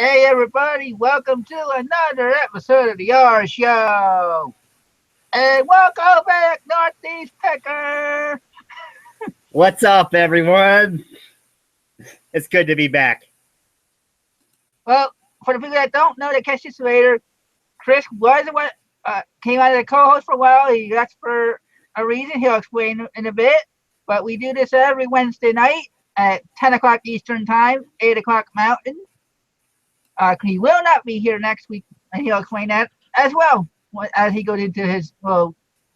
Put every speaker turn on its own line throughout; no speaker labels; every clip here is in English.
Hey everybody, welcome to another episode of the R Show. And welcome back, Northeast Picker.
What's up, everyone? It's good to be back.
Well, for the people that don't know, they catch this later. Chris was what came out of the co-host for a while. He left for a reason. He'll explain in a bit. But we do this every Wednesday night at 10 o'clock Eastern Time, 8 o'clock Mountain. He will not be here next week, and he'll explain that as well as he goes into his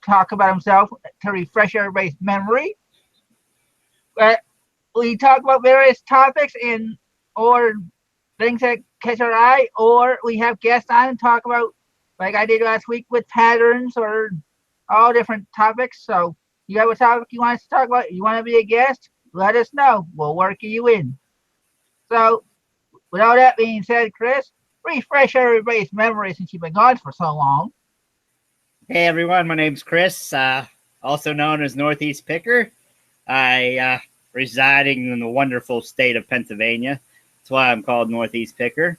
talk about himself to refresh everybody's memory. But we talk about various topics or things that catch our eye, or we have guests on and talk about, like I did last week, with patterns or all different topics. So you have a topic you want us to talk about, you want to be a guest, let us know. We'll work you in. So with all that being said, Chris, refresh everybody's memory since you've been gone for so long.
Hey, everyone. My name's Chris, also known as Northeast Picker. I residing in the wonderful state of Pennsylvania. That's why I'm called Northeast Picker.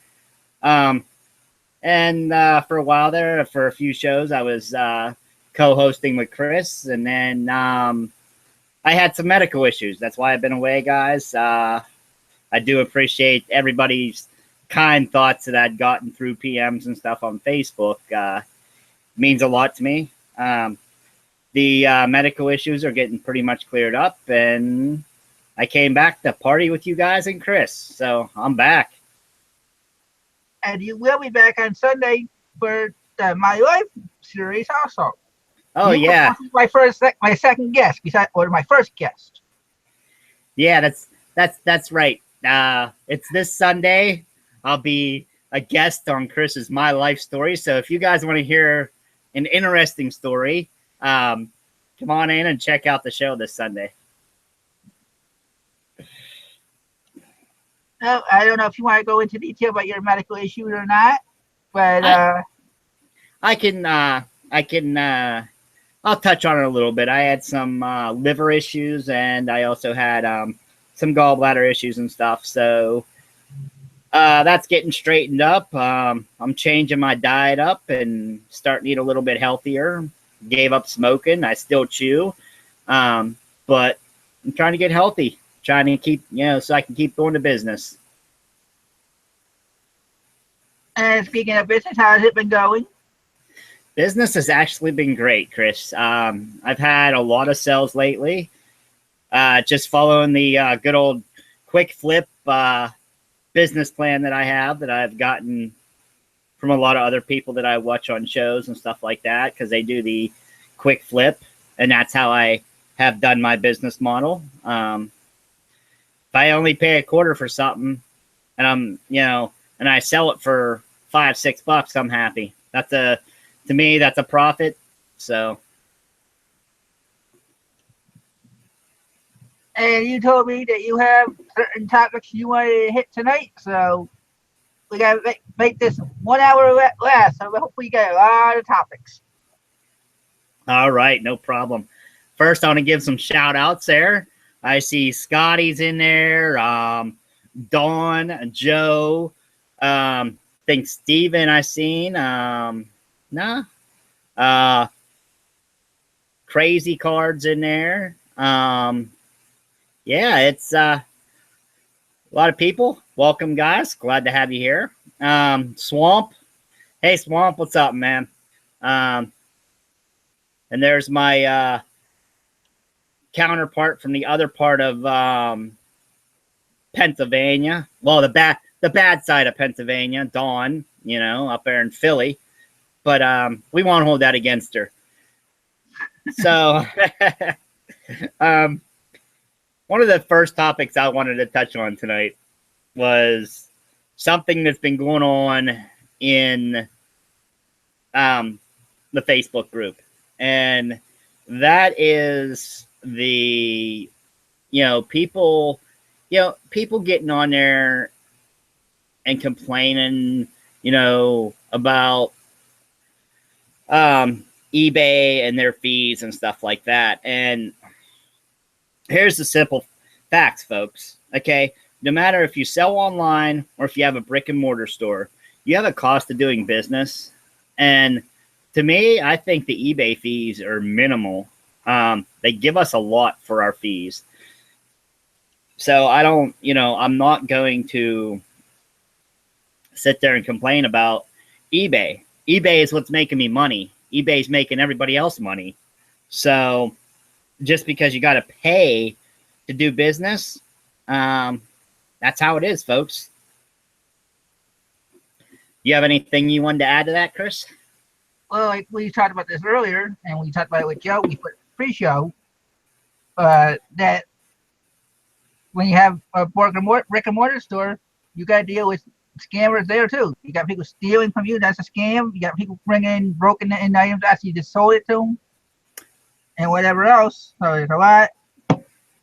And for a while there, for a few shows, I was co-hosting with Chris. And then I had some medical issues. That's why I've been away, guys. I do appreciate everybody's kind thoughts that I'd gotten through PMs and stuff on Facebook. Means a lot to me. The medical issues are getting pretty much cleared up, and I came back to party with you guys and Chris. So I'm back.
And you will be back on Sunday for the My Life series also.
Oh, yeah.
My second guest, my first guest.
Yeah, that's right. It's this Sunday. I'll be a guest on Chris's My Life story. So if you guys want to hear an interesting story, come on in and check out the show this Sunday.
No, I don't know if you want to go into detail about your medical issues or not, but
I'll touch on it a little bit. I had some liver issues, and I also had some gallbladder issues and stuff. So that's getting straightened up. I'm changing my diet up and starting to eat a little bit healthier. Gave up smoking. I still chew. But I'm trying to get healthy. Trying to keep, so I can keep going to business.
And speaking of business, how has it been going?
Business has actually been great, Chris. I've had a lot of sales lately. Just following the good old quick flip business plan that I have that I've gotten from a lot of other people that I watch on shows and stuff like that, because they do the quick flip, and that's how I have done my business model. If I only pay a quarter for something and and I sell it for $5-6, I'm happy. To me, that's a profit. So.
And you told me that you have certain topics you wanted to hit tonight, so we got to make this 1 hour last. So hopefully you get a lot of topics.
All right, no problem. First, I want to give some shout outs there. I see Scotty's in there, Dawn, Joe, think Steven I seen, Crazy Cards in there. Yeah, it's a lot of people. Welcome, guys. Glad to have you here. Swamp. Hey, Swamp, what's up, man? And there's my counterpart from the other part of Pennsylvania. Well, the bad side of Pennsylvania, Dawn, up there in Philly. But we won't hold that against her. So one of the first topics I wanted to touch on tonight was something that's been going on in the Facebook group. And that is the, people getting on there and complaining, about eBay and their fees and stuff like that. And here's the simple facts, folks. Okay. no matter if you sell online or if you have a brick and mortar store, you have a cost of doing business. And to me, I think the eBay fees are minimal. They give us a lot for our fees. So I don't, I'm not going to sit there and complain about eBay. eBay is what's making me money. eBay is making everybody else money. So just because you got to pay to do business, that's how it is, folks. You have anything you wanted to add to that, Chris?
Well, like we talked about this earlier, and we talked about it with Joe, we put pre-show, that when you have a brick and mortar store, you got to deal with scammers there too. You got people stealing from you. That's a scam. You got people bringing broken in items after you just sold it to them, and whatever else. So there's a lot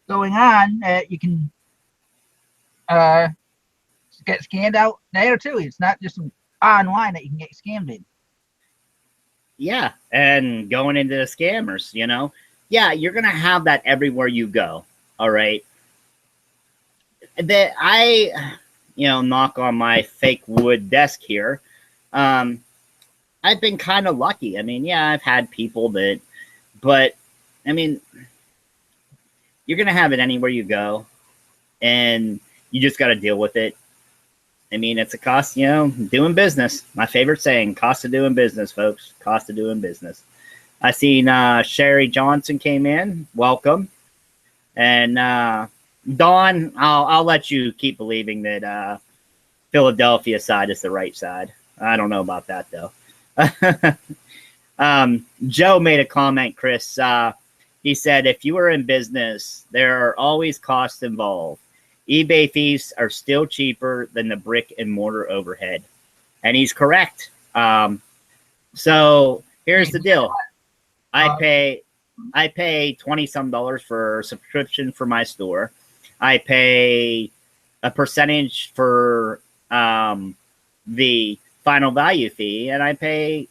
going on that you can get scammed out there too. It's not just online that you can get scammed in.
Yeah, and going into the scammers, yeah, you're gonna have that everywhere you go. All right. That I, knock on my fake wood desk here. I've been kind of lucky. I mean, yeah, I've had people but I mean, you're gonna have it anywhere you go, and you just got to deal with it. I mean, it's a cost, doing business. My favorite saying, cost of doing business, folks. Cost of doing business. I seen Sherry Johnson came in. Welcome. And Dawn, I'll let you keep believing that Philadelphia side is the right side. I don't know about that, though. Joe made a comment, Chris. He said, if you are in business, there are always costs involved. eBay fees are still cheaper than the brick and mortar overhead. And he's correct. So here's the deal. I pay 20 some dollars for a subscription for my store. I pay a percentage for the final value fee, and I pay,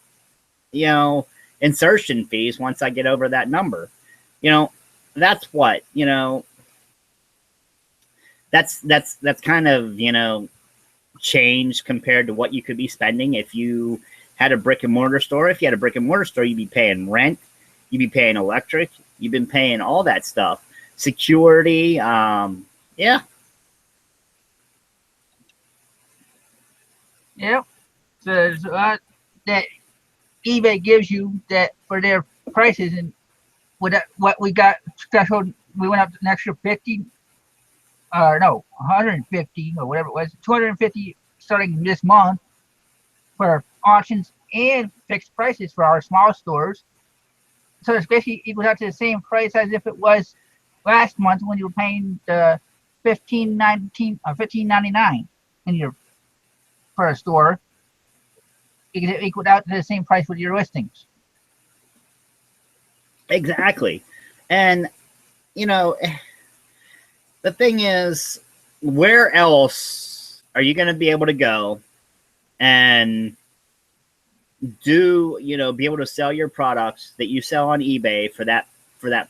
insertion fees once I get over that number. That's what, that's kind of, change compared to what you could be spending if you had a brick and mortar store. If you had a brick and mortar store, you'd be paying rent, you'd be paying electric, you've been paying all that stuff, security. Yeah.
Yep. So there's a lot that eBay gives you that for their prices, and what we got special, we went up to an extra 50. 150 or whatever it was, 250 starting this month for auctions and fixed prices for our small stores. So it's basically equals out to the same price as if it was last month when you were paying the $15.99 in your for a store. It equaled out to the same price with your listings.
Exactly. And the thing is, where else are you going to be able to go and be able to sell your products that you sell on eBay for that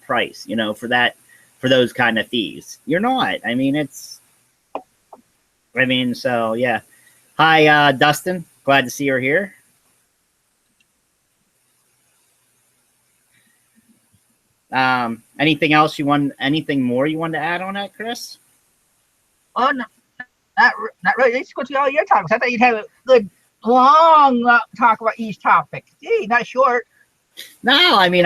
price, for those kind of fees? You're not. I mean, so yeah. Hi, Dustin. Glad to see you're here. Anything else anything more you want to add on that, Chris?
Oh, no, not really. Let's go to all your topics. I thought you'd have a good long talk about each topic. Gee, not short.
No, I mean,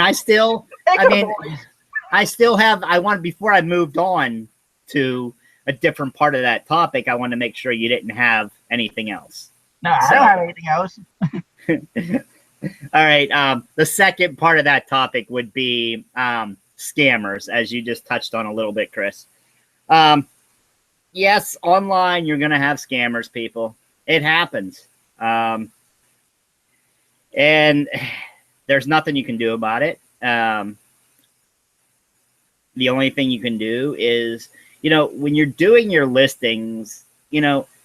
before I moved on to a different part of that topic, I want to make sure you didn't have anything else.
No, I don't have anything else.
All right. The second part of that topic would be scammers, as you just touched on a little bit, Chris. Yes, online you're going to have scammers, people. It happens. And there's nothing you can do about it. The only thing you can do is, when you're doing your listings,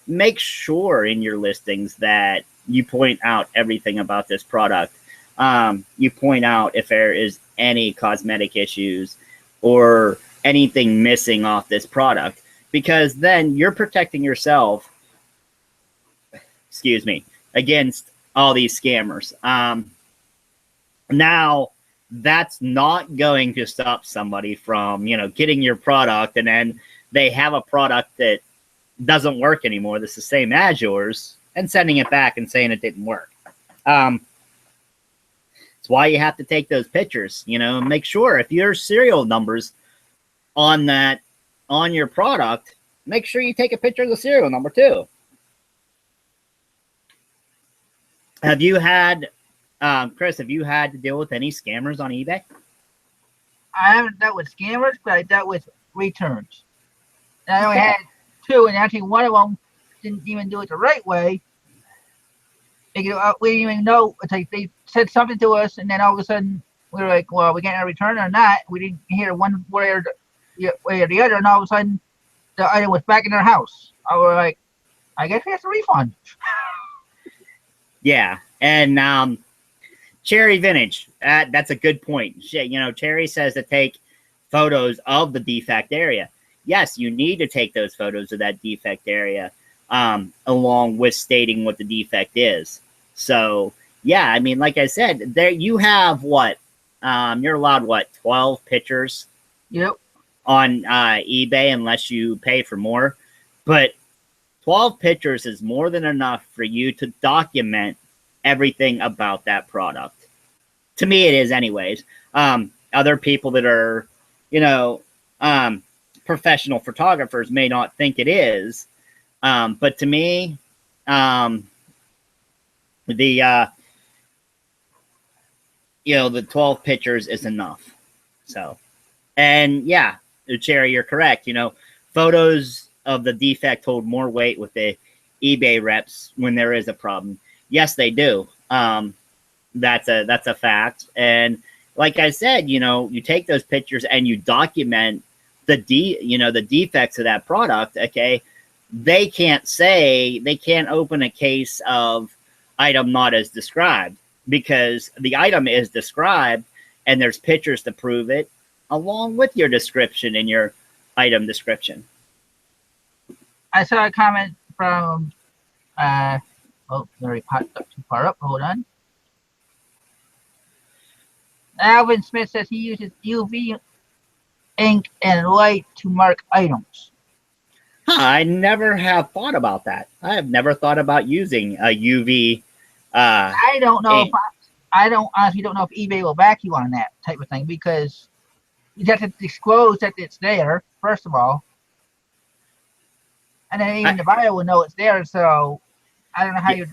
make sure in your listings that you point out everything about this product. You point out if there is any cosmetic issues or anything missing off this product. because then you're protecting yourself, excuse me, against all these scammers. Now, that's not going to stop somebody from, getting your product, and then they have a product that doesn't work anymore that's the same as yours, and sending it back and saying it didn't work. It's why you have to take those pictures, make sure if your serial numbers on your product, make sure you take a picture of the serial number too. Have you had, Chris, have you had to deal with any scammers on eBay?
I haven't dealt with scammers, but I dealt with returns. And I only had two, and actually one of them didn't even do it the right way. We didn't even know. It's like they said something to us, and then all of a sudden we were like, "Well, we getting a return or not?" We didn't hear one way or the other, and all of a sudden the item was back in their house. I was like, "I guess we have to refund."
Yeah, and Cherry Vintage, that's a good point. Cherry says to take photos of the defect area. Yes, you need to take those photos of that defect area, along with stating what the defect is. So, yeah, I mean, like I said, there you have what? You're allowed, 12 pictures?
Yep.
On eBay, unless you pay for more. But 12 pictures is more than enough for you to document everything about that product. To me, it is anyways. Other people that are, professional photographers may not think it is. But to me, the 12 pictures is enough. So, and yeah, Cherry, you're correct. Photos of the defect hold more weight with the eBay reps when there is a problem. Yes, they do. That's a fact. And like I said, you take those pictures and you document the defects of that product. Okay, they can't open a case of item not as described, because the item is described and there's pictures to prove it, along with your description and your item description.
I saw a comment from, there popped up too far up. Hold on. Alvin Smith says he uses UV ink and light to mark items.
I never have thought about that. I have never thought about using a UV.
I don't know ink. I honestly don't know if eBay will back you on that type of thing, because you have to disclose that it's there, first of all. And then even the buyer will know it's there, so I don't know how you.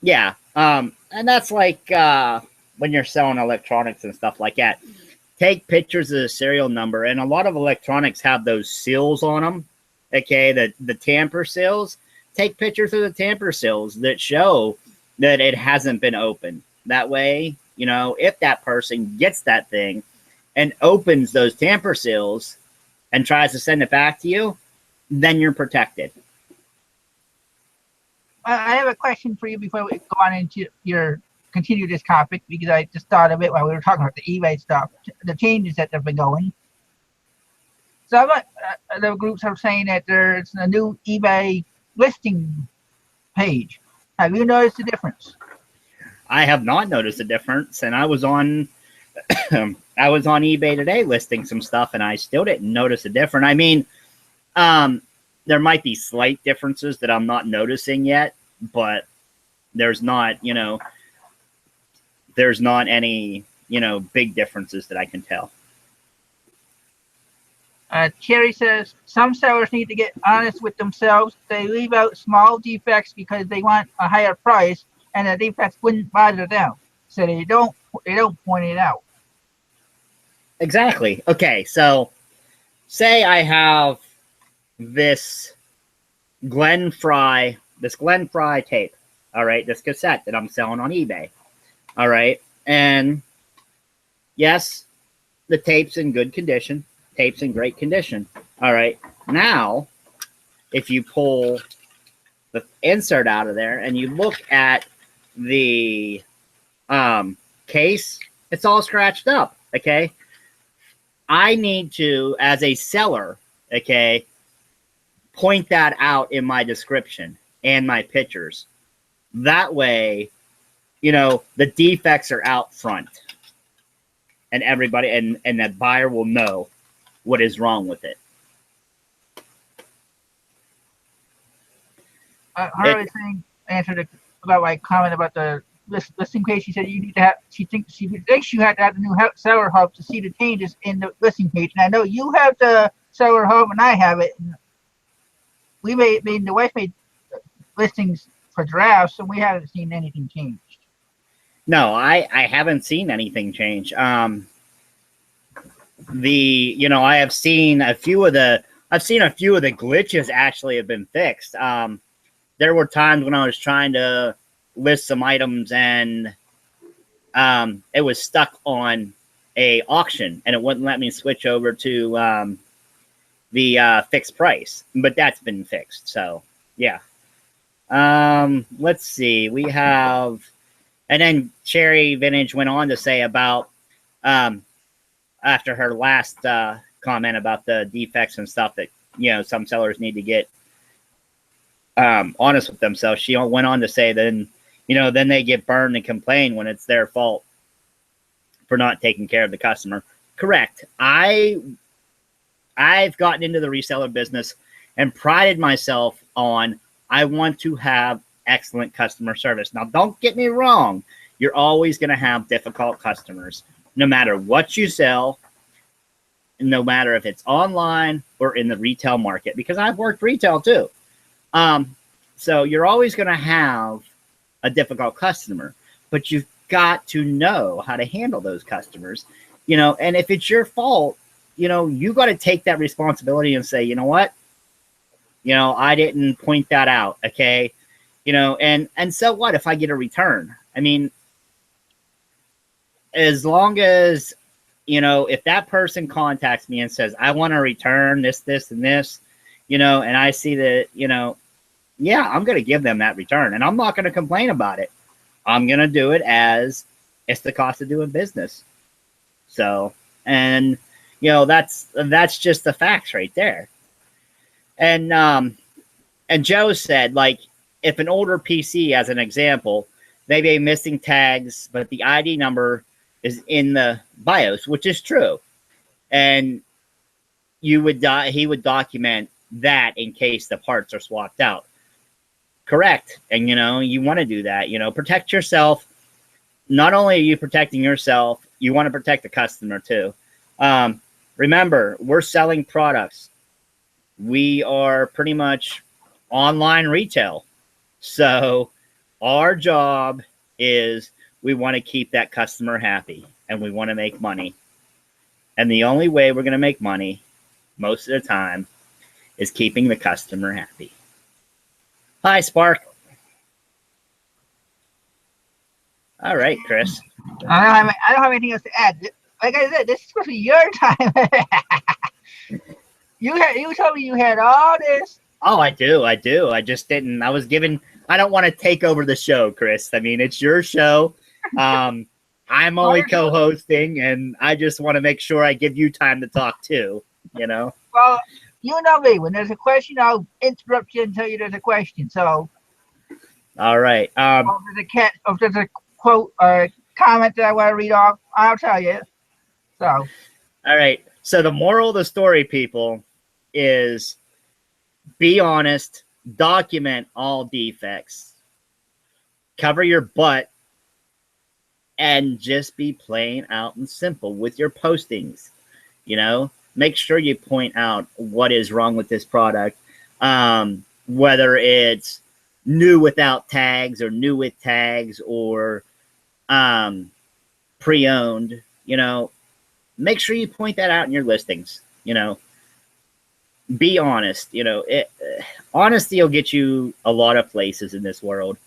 Yeah, and that's like when you're selling electronics and stuff like that. Take pictures of the serial number, and a lot of electronics have those seals on them. Okay, the tamper seals. Take pictures of the tamper seals that show that it hasn't been opened. That way, if that person gets that thing and opens those tamper seals and tries to send it back to you, then you're protected.
I have a question for you before we go on into continue this topic, because I just thought of it while we were talking about the eBay stuff, the changes that have been going. Some the groups are saying that there's a new eBay listing page. Have you noticed the difference?
I have not noticed a difference, and I was on eBay today listing some stuff, and I still didn't notice a difference. I mean, there might be slight differences that I'm not noticing yet, but there's not any, big differences that I can tell.
Cherry says some sellers need to get honest with themselves. They leave out small defects because they want a higher price, and the defects wouldn't bother them, so they don't point it out.
Exactly. Okay, so say I have this Glenn Fry tape. All right, this cassette that I'm selling on eBay. All right, and yes, the tape's in good condition. Tape's in great condition. All right, now if you pull the insert out of there and you look at the case, it's all scratched up. Okay, I need to, as a seller, okay, point that out in my description and my pictures. That way, you know, the defects are out front and everybody and that buyer will know what is wrong with it.
Harley thing answered about my comment about the listing page. She said you need to have. She thinks you had to have the new seller hub to see the changes in the listing page. And I know you have the seller hub, and I have it. And we the wife made listings for drafts, and we haven't seen anything change.
No, I haven't seen anything change. I have seen a few of the glitches actually have been fixed. There were times when I was trying to list some items and it was stuck on a auction and it wouldn't let me switch over to the fixed price, but that's been fixed. So yeah. Let's see. We have, and then Cherry Vintage went on to say about after her last comment about the defects and stuff that, you know, some sellers need to get honest with themselves. She went on to say then, you know, then they get burned and complain when it's their fault for not taking care of the customer. Correct. I've gotten into the reseller business and prided myself on I want to have excellent customer service. Now, don't get me wrong. You're always going to have difficult customers, no matter what you sell, no matter if it's online or in the retail market, because I've worked retail too. So you're always going to have a difficult customer, but you've got to know how to handle those customers, you know, and if it's your fault, you know, you got to take that responsibility and say, you know what, you know, I didn't point that out. Okay. You know, and so what if I get a return? I mean, as long as, you know, if that person contacts me and says, I want to return this, and this, you know, and I see that, you know, yeah, I'm going to give them that return and I'm not going to complain about it. I'm going to do it as it's the cost of doing business. So, and, you know, that's just the facts right there. And Joe said, like, if an older PC, as an example, they may be missing tags, but the ID number is in the BIOS, which is true. And he would document that in case the parts are swapped out. Correct. And, you know, you want to do that, you know, protect yourself. Not only are you protecting yourself, you want to protect the customer too. Remember, we're selling products. We are pretty much online retail. So our job is we want to keep that customer happy and we want to make money. And the only way we're going to make money most of the time is keeping the customer happy. Hi, Spark. All right, Chris.
I don't have anything else to add. Like I said, this is supposed to be your time. You told me you had all this.
Oh, I do. I just didn't. I don't want to take over the show, Chris. I mean, it's your show. I'm only co-hosting, and I just want to make sure I give you time to talk too, you know?
Well, you know me. When there's a question, I'll interrupt you and tell you there's a question. So,
all right.
If there's a quote or comment that I want to read off, I'll tell you. So,
all right. So the moral of the story, people, is be honest, document all defects, cover your butt, and just be plain out and simple with your postings. You know, make sure you point out what is wrong with this product, whether it's new without tags or new with tags or pre-owned. You know, make sure you point that out in your listings. You know, be honest. You know, honesty will get you a lot of places in this world.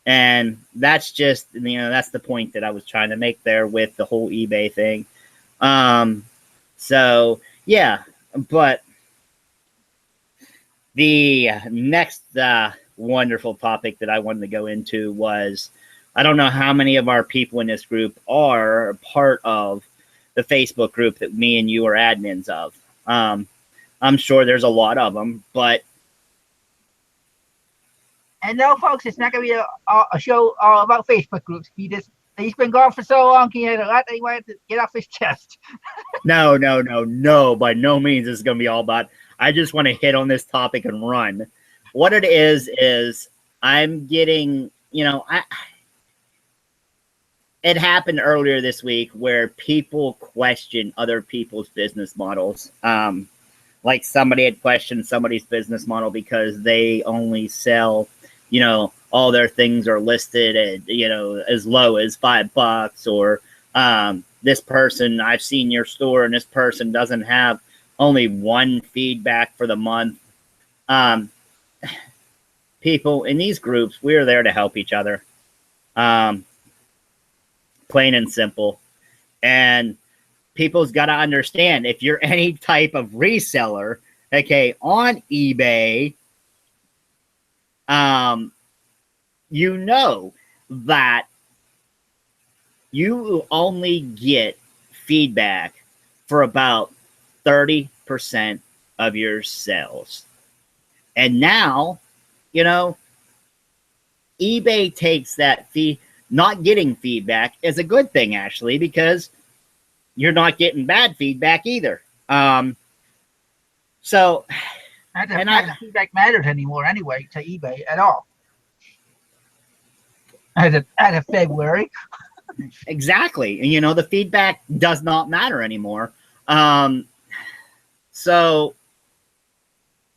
And that's just, you know, that's the point that I was trying to make there with the whole eBay thing. So, yeah, but the next wonderful topic that I wanted to go into was, I don't know how many of our people in this group are part of the Facebook group that me and you are admins of. I'm sure there's a lot of them, but
And no, folks, it's not going to be a show all about Facebook groups. He's been gone for so long. He had a lot that he wanted to get off his chest.
no, by no means is going to be all about. I just want to hit on this topic and run. What it is I'm getting, it happened earlier this week where people question other people's business models. Like somebody had questioned somebody's business model because they only sell, all their things are listed at, as low as $5, or this person, I've seen your store and this person doesn't have only one feedback for the month. People in these groups, we are there to help each other. Plain and simple. And people's got to understand, if you're any type of reseller, okay, on eBay, you know that you only get feedback for about 30% of your sales. And now, eBay takes that fee. Not getting feedback is a good thing, actually, because you're not getting bad feedback either. So,
Not that feedback matters anymore anyway to eBay at all. As of February.
Exactly. And, the feedback does not matter anymore. So,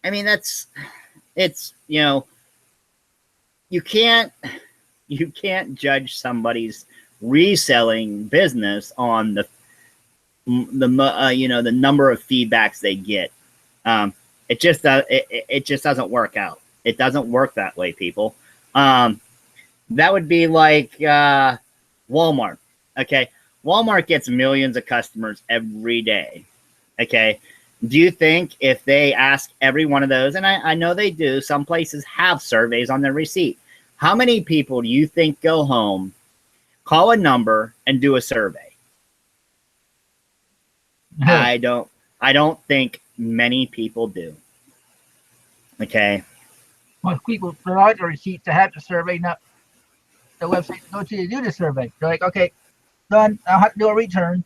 I mean, it's, you can't judge somebody's reselling business on the number of feedbacks they get. It just doesn't work out. It doesn't work that way, people. That would be like Walmart. Okay, Walmart gets millions of customers every day. Okay, do you think if they ask every one of those, and I know they do, some places have surveys on their receipt, how many people do you think go home, call a number, and do a survey? I don't think many people do. Okay.
Most people provide the receipt to have the survey, not the website to go to do the survey. They're like, okay, done. I'll have to do a return.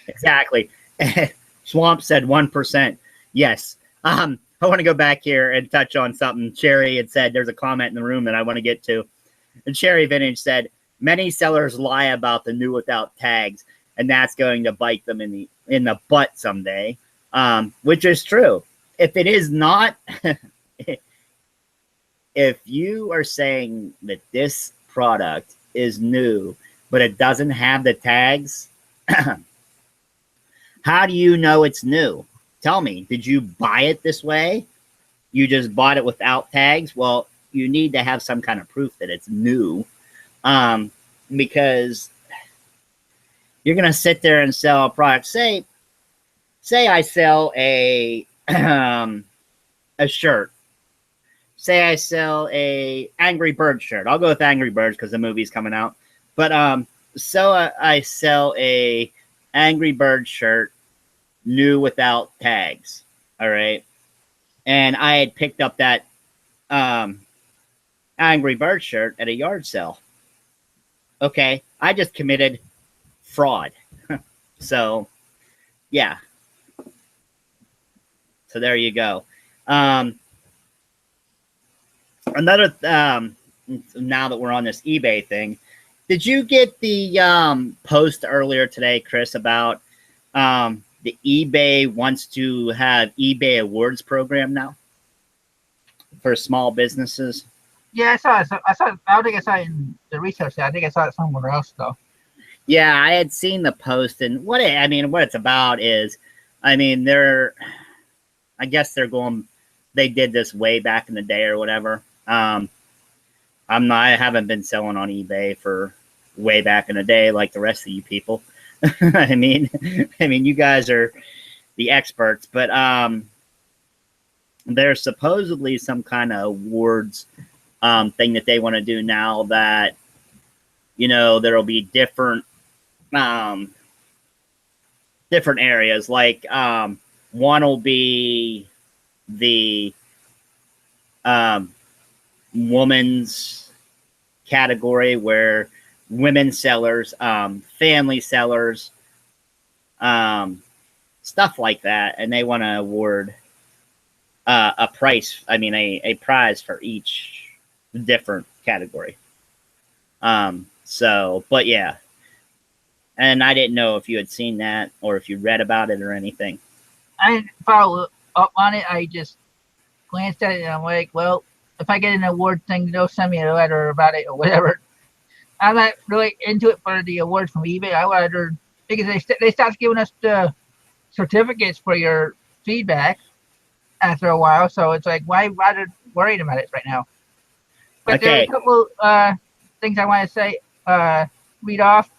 Exactly. Swamp said 1%. Yes. I want to go back here and touch on something Sherry had said. There's a comment in the room that I want to get to. And Sherry Vintage said, many sellers lie about the new without tags, and that's going to bite them in the butt someday, which is true. If it is not, if you are saying that this product is new, but it doesn't have the tags, how do you know it's new? Tell me, did you buy it this way? You just bought it without tags? Well, you need to have some kind of proof that it's new, because you're going to sit there and sell a product. Say I sell a shirt. Say I sell a Angry Birds shirt. I'll go with Angry Birds because the movie's coming out. But I sell a Angry Birds shirt, new without tags. All right. And I had picked up that Angry Birds shirt at a yard sale. Okay. I just committed fraud. So, yeah. So there you go. Another, now that we're on this eBay thing, did you get the post earlier today, Chris, about the eBay wants to have eBay Awards program now for small businesses?
Yeah, I saw it. I don't think I saw it in the research. I think I saw it somewhere else, though.
Yeah, I had seen the post, and what it's about is, I guess they did this way back in the day or whatever. I haven't been selling on eBay for way back in the day like the rest of you people. I mean, you guys are the experts, but there's supposedly some kind of awards thing that they want to do now that, there'll be different areas like One will be the woman's category, where women sellers, family sellers, stuff like that, and they want to award a price. I mean, a prize for each different category. So, but yeah, and I didn't know if you had seen that or if you read about it or anything.
I didn't follow up on it. I just glanced at it and I'm like, well, if I get an award thing, they'll send me a letter about it or whatever. I'm not really into it for the awards from eBay. I rather, because they stopped giving us the certificates for your feedback after a while. So it's like, why bother worrying about it right now? But there are a couple things I want to say, read off.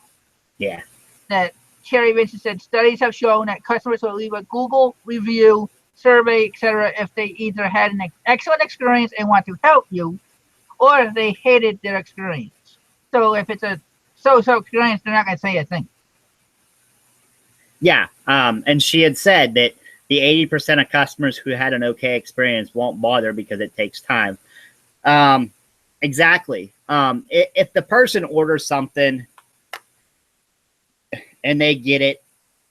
Yeah.
That Cherry Vincent said, studies have shown that customers will leave a Google review, survey, etc. if they either had an excellent experience and want to help you, or if they hated their experience. So if it's a so-so experience, they're not going to say a thing.
Yeah. And she had said that the 80% of customers who had an okay experience won't bother because it takes time. Exactly. If the person orders something and they get it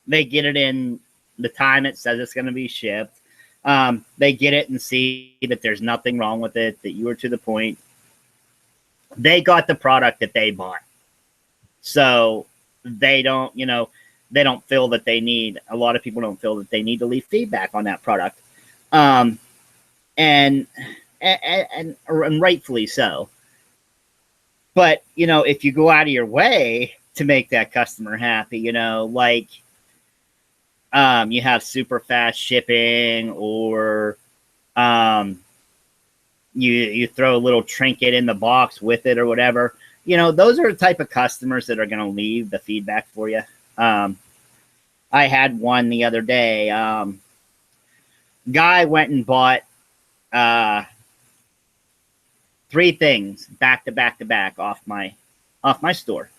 in the time it says it's going to be shipped, they get it and see that there's nothing wrong with it, that you were to the point, they got the product that they bought. So they don't, they don't feel that they need, a lot of people don't feel that they need to leave feedback on that product. And rightfully so. But, if you go out of your way to make that customer happy, like you have super fast shipping, or you throw a little trinket in the box with it or whatever, those are the type of customers that are going to leave the feedback for you. I had one the other day. Guy went and bought 3 things back to back off my store.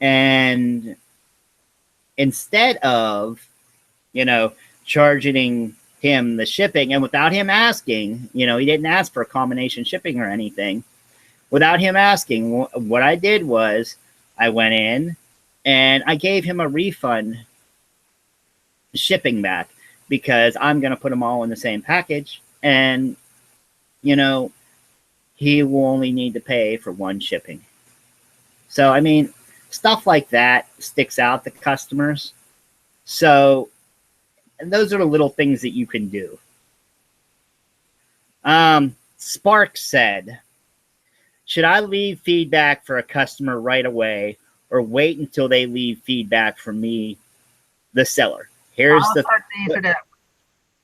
And instead of, charging him the shipping, and without him asking, he didn't ask for a combination shipping or anything. Without him asking, what I did was I went in and I gave him a refund shipping back, because I'm going to put them all in the same package, and, he will only need to pay for 1 shipping. So, I mean, stuff like that sticks out to customers. So, and those are the little things that you can do. Spark said, should I leave feedback for a customer right away, or wait until they leave feedback for me, the seller? Here's the answer that.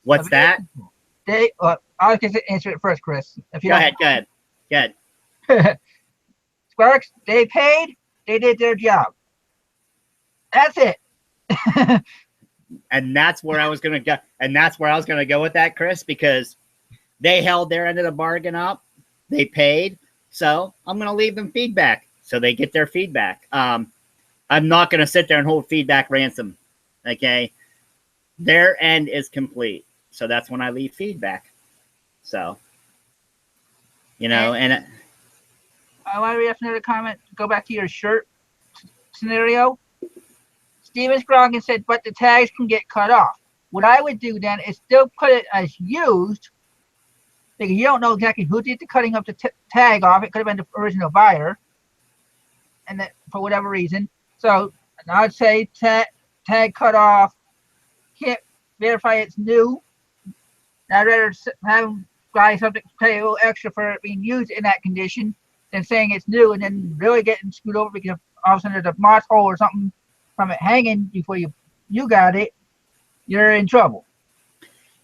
What's that?
I'll answer it first, Chris. If you
go ahead.
Sparks, they paid, they did their job. That's it.
And that's where I was going to go. And that's where I was going to go with that, Chris, because they held their end of the bargain up. They paid. So I'm going to leave them feedback so they get their feedback. I'm not going to sit there and hold feedback ransom. Okay. Their end is complete. So that's when I leave feedback. So, and
I want to read another comment. Go back to your shirt scenario. Steven Scroggin said, but the tags can get cut off. What I would do then is still put it as used, because you don't know exactly who did the cutting of the tag off. It could have been the original buyer, and that for whatever reason. So I'd say tag cut off. Can't verify it's new. I'd rather have guys have to pay a little extra for it being used in that condition than saying it's new and then really getting screwed over because all of a sudden there's a moth hole or something from it hanging before you got it. You're in trouble.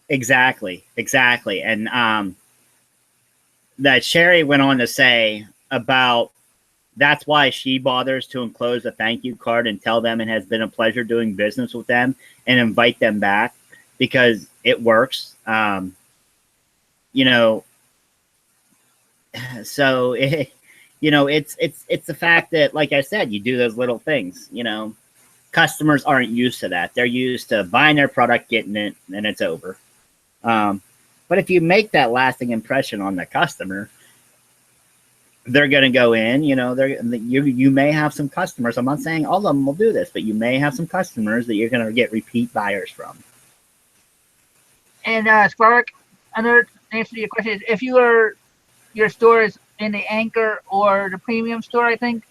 Exactly. And that Sherry went on to say about, that's why she bothers to enclose a thank you card and tell them it has been a pleasure doing business with them and invite them back, because it works. So it's the fact that, like I said, you do those little things. customers aren't used to that. They're used to buying their product, getting it, and it's over. But if you make that lasting impression on the customer, they're going to go in, you may have some customers. I'm not saying all of them will do this, but you may have some customers that you're going to get repeat buyers from.
And Spark, another answer to your question is, if your store is in the Anchor or the Premium store, I think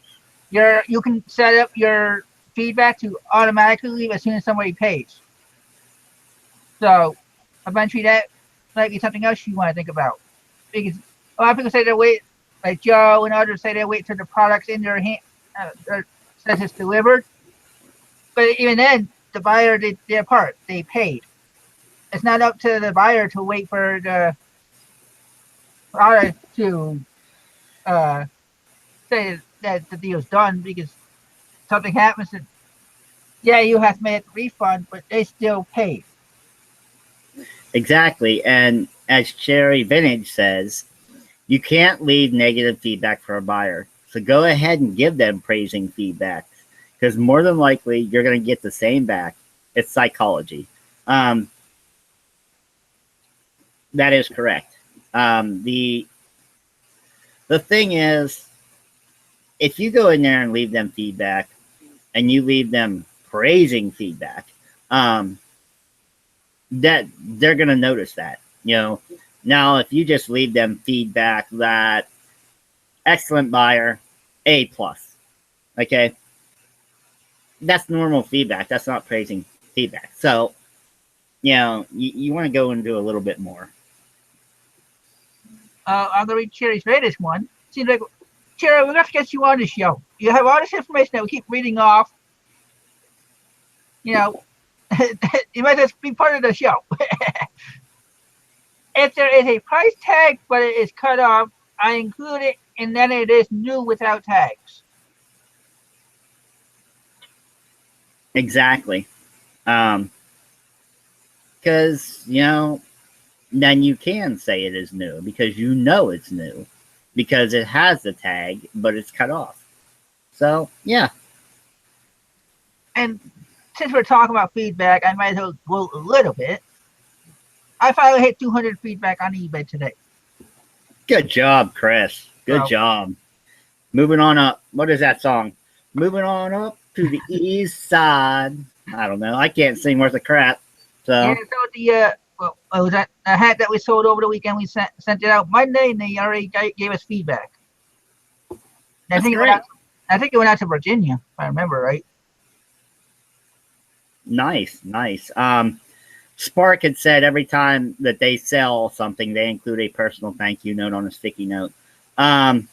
you can set up your feedback to automatically leave as soon as somebody pays. So eventually that might be something else you want to think about, because a lot of people say they wait, like Joe and others say they wait till the product's in their hand, says it's delivered. But even then, the buyer did their part; they paid. It's not up to the buyer to wait for the product to say that the deal's done, because something happens and you have to make a refund, but they still paid.
Exactly. And as Cherry Vintage says, you can't leave negative feedback for a buyer. So go ahead and give them praising feedback, because more than likely you're going to get the same back. It's psychology. That is correct. The thing is, if you go in there and leave them feedback and you leave them praising feedback, that they're going to notice that, Now, if you just leave them feedback that excellent buyer, A+, okay, that's normal feedback. That's not praising feedback. So, you want to go and do a little bit more.
I'm going to read Cherry's latest one. Seems like, Cherry, we're going to have to get you on the show. You have all this information that we keep reading off. You might just be part of the show. If there is a price tag, but it is cut off, I include it, and then it is new without tags.
Exactly. Because, then you can say it is new, because it's new, because it has the tag, but it's cut off. So, yeah.
And since we're talking about feedback, I might as well go a little bit. I finally hit 200 feedback on eBay today.
Good job, Chris. Good job. Moving on up. What is that song? Moving on up to the east side. I don't know. I can't sing worth a crap. So,
was that a hat that we sold over the weekend? We sent it out Monday, and they already gave us feedback. I think it went out to Virginia, if I remember right. Nice.
Spark had said every time that they sell something, they include a personal thank you note on a sticky note. I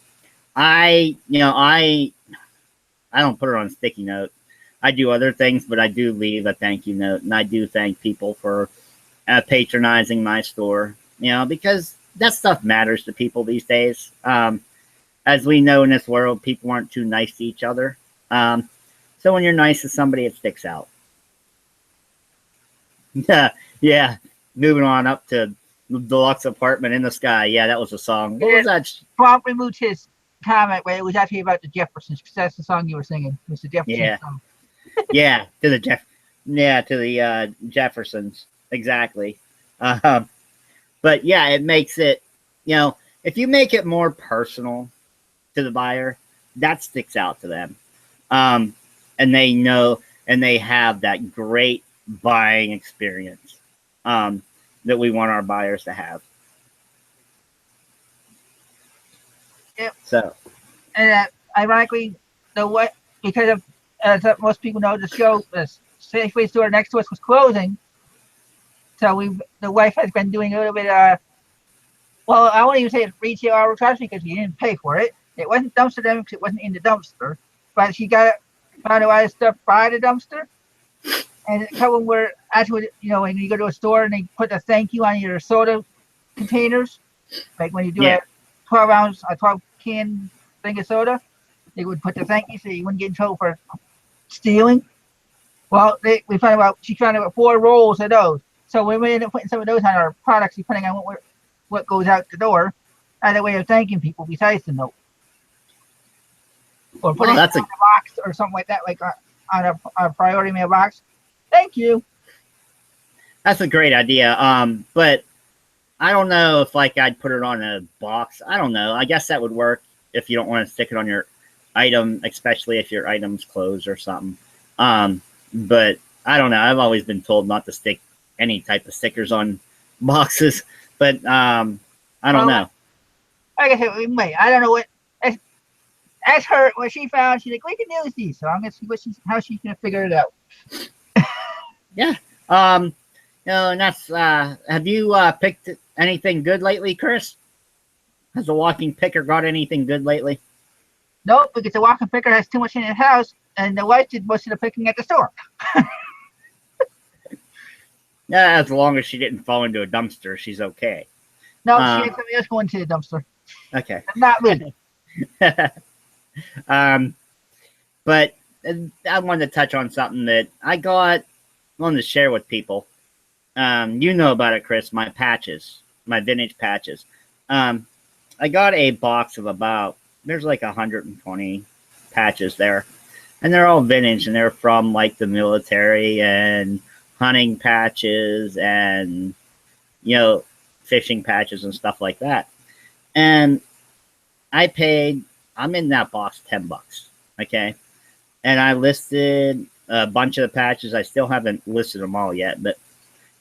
don't put it on a sticky note. I do other things, but I do leave a thank you note, and I do thank people for patronizing my store, because that stuff matters to people these days. As we know in this world, people aren't too nice to each other. So when you're nice to somebody, it sticks out. Yeah. Moving on up to Deluxe Apartment in the Sky. Yeah, that was a song. What was that?
Bob removed his comment, but it was actually about the Jeffersons, because that's the song you were singing. It was the Jeffersons song.
Yeah, to the Jeffersons. Exactly. But yeah, it makes it, if you make it more personal to the buyer, that sticks out to them. And they know, and they have that great buying experience that we want our buyers to have.
Yep.
So,
and ironically, because of, as most people know, the Safeway store next to us was closing. So the wife has been doing a little bit I won't even say it's retail arbitrage, because we didn't pay for it. It wasn't dumpster diving because it wasn't in the dumpster, but she found a lot of stuff by the dumpster. And a couple were actually, when you go to a store and they put a thank you on your soda containers, like when you do a 12 can thing of soda, they would put the thank you so you wouldn't get in trouble for stealing. Well, she found about 4 rolls of those. So we ended up putting some of those on our products, depending on what goes out the door, as a way of thanking people besides the note. Or putting it in a box or something like that, like on a priority mailbox. Thank you.
That's a great idea. But I don't know if like I'd put it on a box. I don't know. I guess that would work if you don't want to stick it on your item, especially if your item's closed or something. But I don't know. I've always been told not to stick any type of stickers on boxes, but I don't know.
Like I said, wait, I don't know what. Ask her what she found. She's like, we can use these, so I'm gonna see how she's gonna figure it out.
Yeah. And that's. Have you picked anything good lately, Chris? Has the walking picker got anything good lately?
Nope, because the walking picker has too much in his house, and the wife did most of the picking at the store.
Yeah, as long as she didn't fall into a dumpster, she's okay.
No, she had somebody else going to the dumpster.
Okay.
Not me.
But I wanted to touch on something that I wanted to share with people. You know about it, Chris, my patches, my vintage patches. I got a box of there's like 120 patches there. And they're all vintage, and they're from like the military and hunting patches and, fishing patches and stuff like that. And I'm in that box $10, okay? And I listed a bunch of the patches. I still haven't listed them all yet, but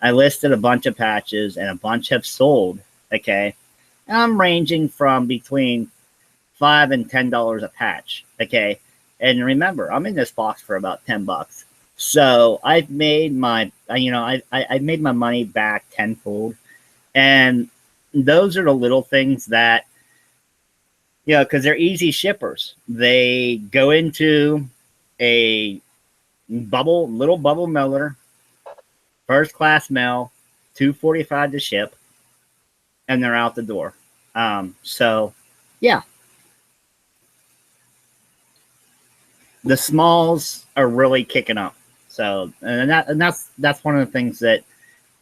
I listed a bunch of patches, and a bunch have sold, okay? And I'm ranging from between $5 and $10 a patch, okay? And remember, I'm in this box for about $10. So I've made I made my money back tenfold. And those are the little things that, because they're easy shippers. They go into a little bubble mailer, first class mail, $2.45 to ship, and they're out the door. So yeah. The smalls are really kicking up. So, and that's one of the things that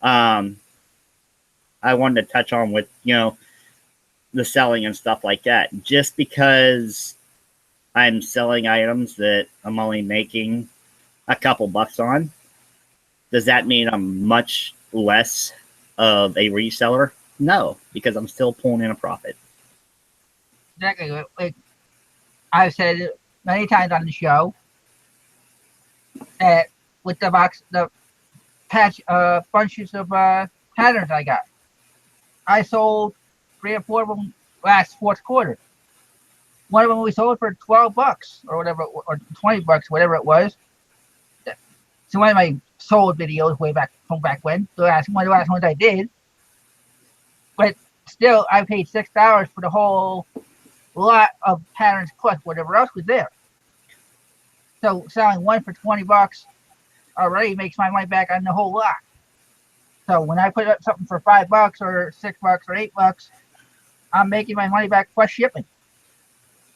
I wanted to touch on with, the selling and stuff like that. Just because I'm selling items that I'm only making a couple bucks on, does that mean I'm much less of a reseller? No, because I'm still pulling in a profit.
Exactly. Like I've said it many times on the show, that with the bunches of patterns I got, I sold 3 or 4 of them last fourth quarter. One of them we sold for $12 or whatever, or $20, whatever it was. So one of my sold videos way back from back when, one of the last ones I did. But still, I paid $6 for the whole lot of patterns plus whatever else was there. So selling one for $20 already makes my money back on the whole lot. So when I put up something for $5 or $6 or $8, I'm making my money back plus shipping.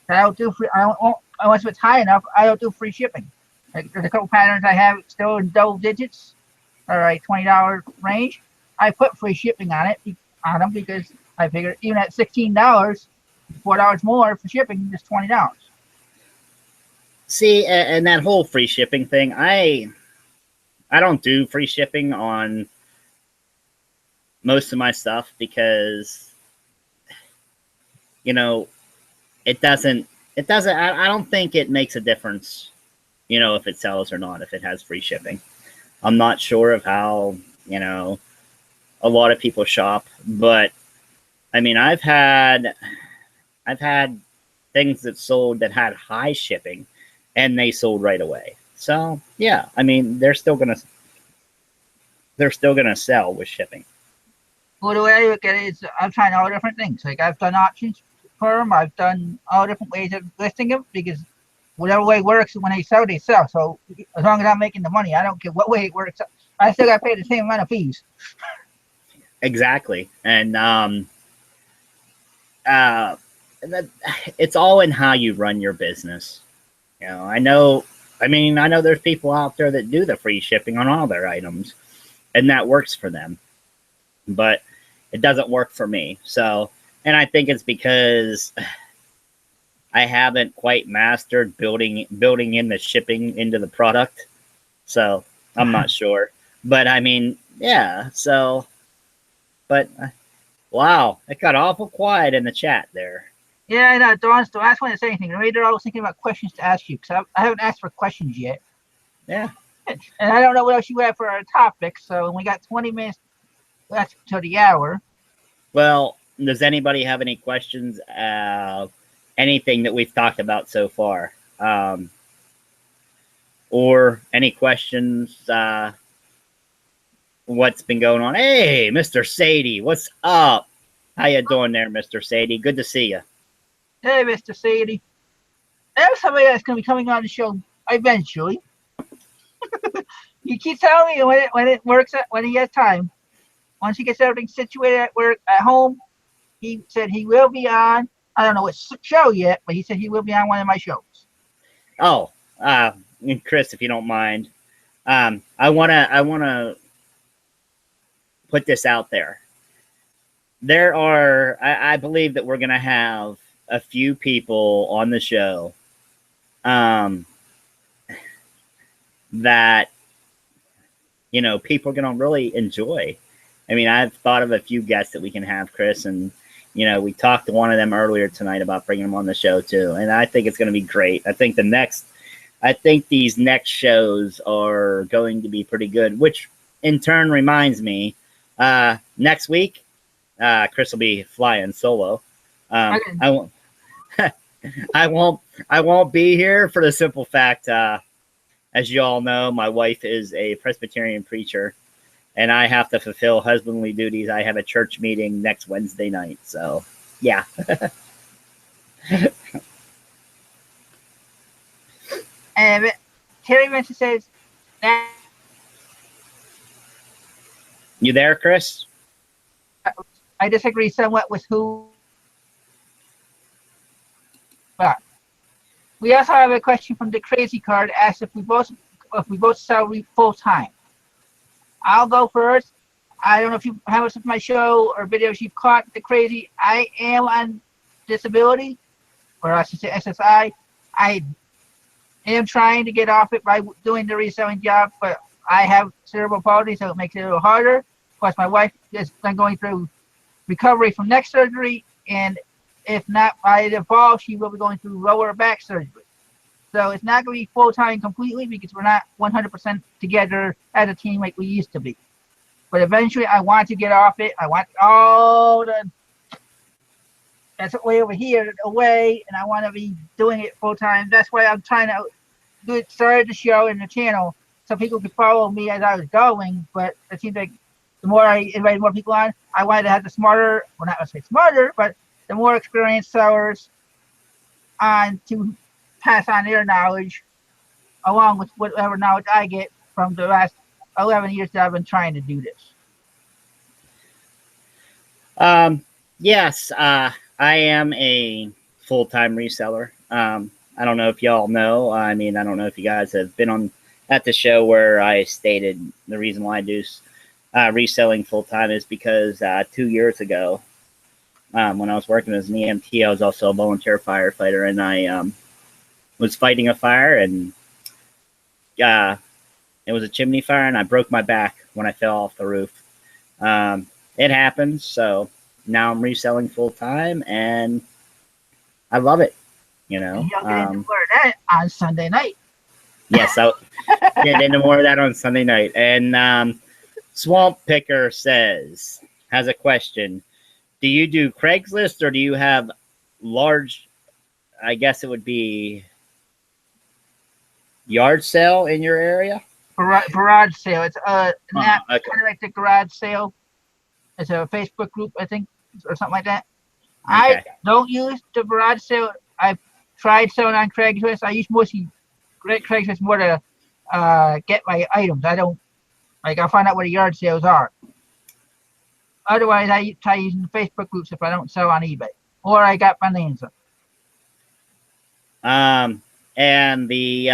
I don't do free. Unless it's high enough, I don't do free shipping. Like, there's a couple patterns I have still in double digits, or like $20 range. I put free shipping on them because I figured even at $16, $4 more for shipping is $20.
See, and that whole free shipping thing, I don't do free shipping on most of my stuff because, it doesn't, I don't think it makes a difference, if it sells or not, if it has free shipping. I'm not sure of how, a lot of people shop, but I mean, I've had things that sold that had high shipping and they sold right away. So yeah, I mean, they're still gonna sell with shipping.
Well, the way I look at it is I'm trying all different things. Like, I've done options for them. I've done all different ways of listing them because whatever way works, when they sell, they sell. So as long as I'm making the money, I don't care what way it works. I still got to pay the same amount of fees.
Exactly. And it's all in how you run your business. I know there's people out there that do the free shipping on all their items, and that works for them. But it doesn't work for me. So, and I think it's because I haven't quite mastered building in the shipping into the product, so I'm not sure. But I mean, yeah. So, but wow, it got awful quiet in the chat there.
Yeah, I know. Dawn's the last one to say anything. Maybe they're always thinking about questions to ask you because I haven't asked for questions yet.
Yeah.
And I don't know what else you have for our topic. So we got 20 minutes left till the hour.
Well, does anybody have any questions? Anything that we've talked about so far, or any questions? What's been going on? Hey, Mr. Sadie, what's up? How you doing there, Mr. Sadie? Good to see you.
Hey, Mr. Sadie. There's somebody that's going to be coming on the show eventually. You keep telling me when it works, when he has time. Once he gets everything situated at work, at home, he said he will be on. I don't know what show yet, but he said he will be on one of my shows.
Oh, Chris, if you don't mind, I wanna put this out there. There are, I believe that we're gonna have a few people on the show, that people are gonna really enjoy. I mean, I've thought of a few guests that we can have, Chris, and we talked to one of them earlier tonight about bringing them on the show too, and I think it's going to be great. I think these next shows are going to be pretty good, which in turn reminds me, next week, Chris will be flying solo. I won't, I won't be here for the simple fact, as you all know, my wife is a Presbyterian preacher, and I have to fulfill husbandly duties. I have a church meeting next Wednesday night. So, yeah.
And Terry Vincent says,
you there, Chris?
I disagree somewhat with who. But we also have a question from the Crazy Card. Asks if we both sell full time. I'll go first. I don't know if you have listened to my show or videos you've caught. The Crazy. I am on disability, or I should say SSI. I am trying to get off it by doing the reselling job, but I have cerebral palsy, so it makes it a little harder. Plus, my wife has been going through recovery from neck surgery, and if not by the fall, she will be going through lower back surgery. So it's not going to be full-time completely because we're not 100% together as a team like we used to be. But eventually, I want to get off it. I want all that's way over here away, and I want to be doing it full-time. That's why I'm trying to start the show and the channel so people could follow me as I was going. But it seems like the more I invite more people on, I wanted to have the smarter, well, not to say smarter, but the more experienced sellers on to pass on their knowledge along with whatever knowledge I get from the last 11 years that I've been trying to do this.
Yes, I am a full-time reseller. I don't know if y'all know. I mean, I don't know if you guys have been at the show where I stated the reason why I do reselling full-time is because 2 years ago, when I was working as an EMT, I was also a volunteer firefighter, and I was fighting a fire, and it was a chimney fire, and I broke my back when I fell off the roof. It happens, so now I'm reselling full-time, and I love it,
And you'll get into more of that on Sunday night.
Yes, I'll get into more of that on Sunday night. And Swamp Picker has a question. Do you do Craigslist, or do you have large, I guess it would be yard sale in your area?
Garage sale. It's
okay.
Kind of like the garage sale. It's a Facebook group, I think, or something like that. Okay. I don't use the garage sale. I've tried selling on Craigslist. I use mostly Craigslist more to get my items. I don't I'll find out what the yard sales are. Otherwise, I try using the Facebook groups if I don't sell on eBay, or I got Bonanza.
And he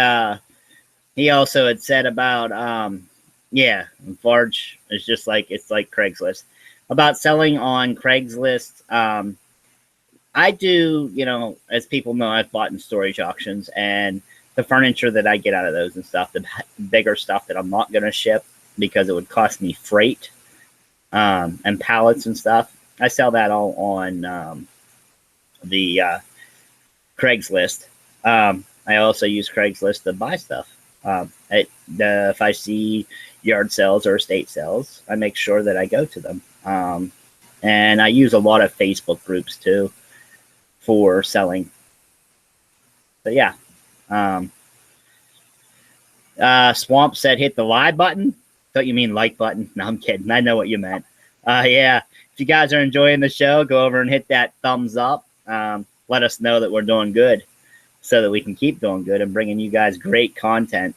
also had said about large is just like it's like Craigslist. About selling on Craigslist, I do, as people know, I've bought in storage auctions, and the furniture that I get out of those and stuff, the bigger stuff that I'm not going to ship because it would cost me freight and pallets and stuff, I sell that all on the Craigslist. I also use Craigslist to buy stuff. If I see yard sales or estate sales, I make sure that I go to them. And I use a lot of Facebook groups too for selling. But yeah. Swamp said hit the like button. Thought you mean like button. No, I'm kidding. I know what you meant. Yeah. If you guys are enjoying the show, go over and hit that thumbs up. Let us know that we're doing good so that we can keep doing good and bringing you guys great content.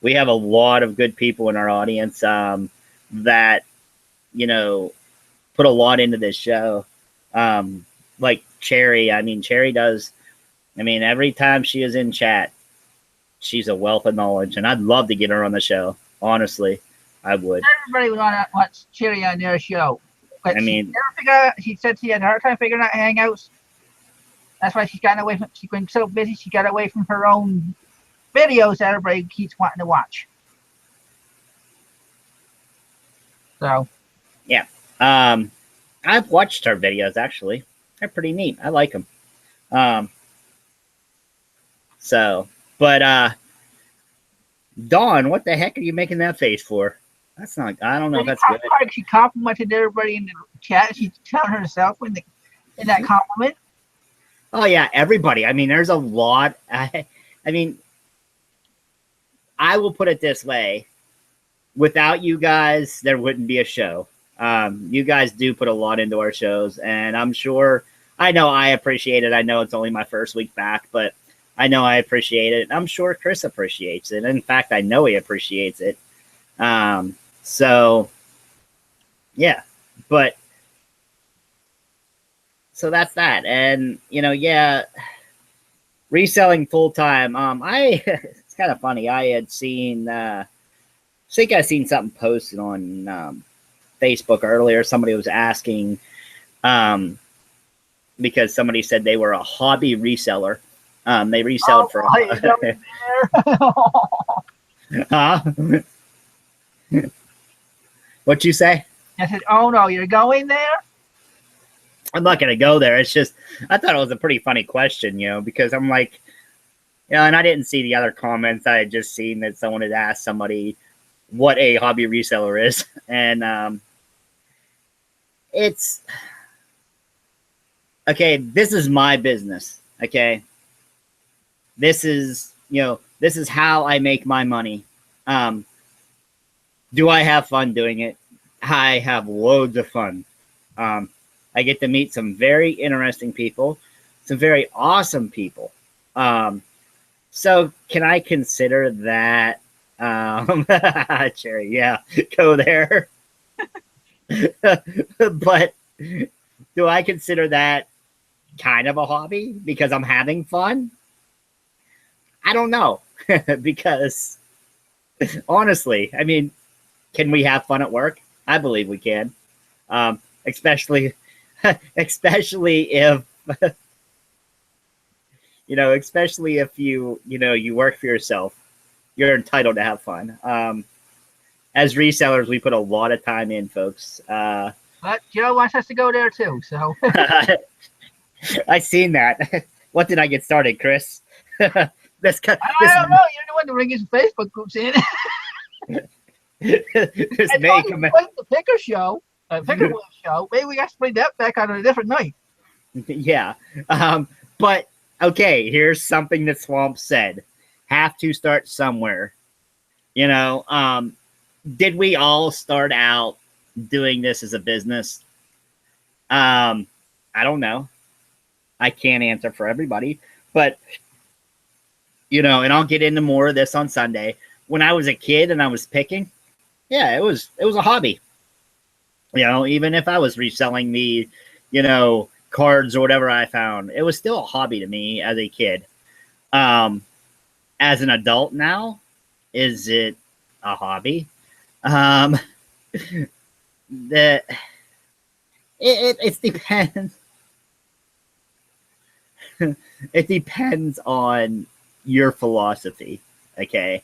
We have a lot of good people in our audience that, put a lot into this show. Like Cherry. Cherry does. Every time she is in chat, she's a wealth of knowledge, and I'd love to get her on the show. Honestly, I would.
Everybody would want to watch Cherry on their show. But she said she had a hard time figuring out hangouts. That's why she's gotten away from. She's been so busy, she got away from her own videos that everybody keeps wanting to watch. So,
yeah, I've watched her videos actually. They're pretty neat. I like them. But Dawn, what the heck are you making that face for? That's not. I don't know if that's good.
She complimented everybody in the chat. She's telling herself in that compliment.
Oh yeah, everybody. There's a lot. I will put it this way: without you guys, there wouldn't be a show. You guys do put a lot into our shows, and I'm sure. I know I appreciate it. I know it's only my first week back, but I know I appreciate it. I'm sure Chris appreciates it. In fact, I know he appreciates it. So yeah, so that's that. And, reselling full time. It's kind of funny. I had seen, I think I seen something posted on, Facebook earlier. Somebody was asking, because somebody said they were a hobby reseller. They resell for huh? What'd you say?
I said, "Oh no, you're going there."
I'm not gonna go there. It's just I thought it was a pretty funny question, because I'm like, and I didn't see the other comments. I had just seen that someone had asked somebody what a hobby reseller is, and it's okay. This is my business. Okay. This is how I make my money. Do I have fun doing it? I have loads of fun. I get to meet some very interesting people, some very awesome people. So can I consider that, Cherry, yeah, go there. But do I consider that kind of a hobby because I'm having fun? I don't know. Because honestly, can we have fun at work? I believe we can. Especially if especially if you work for yourself, you're entitled to have fun. As resellers, we put a lot of time in, folks.
But Joe wants us to go there too, so
I seen that. What did I get started, Chris?
I don't know. You're the one to bring his Facebook groups in.
It's
the Picker show, Picker show. Maybe we got to bring that back on a different night.
Yeah. But okay, here's something that Swamp said. Have to start somewhere. Did we all start out doing this as a business? I don't know. I can't answer for everybody, but and I'll get into more of this on Sunday. When I was a kid and I was picking, yeah, it was a hobby. Even if I was reselling the, cards or whatever I found, it was still a hobby to me as a kid. As an adult now, is it a hobby? It depends. It depends on your philosophy. Okay.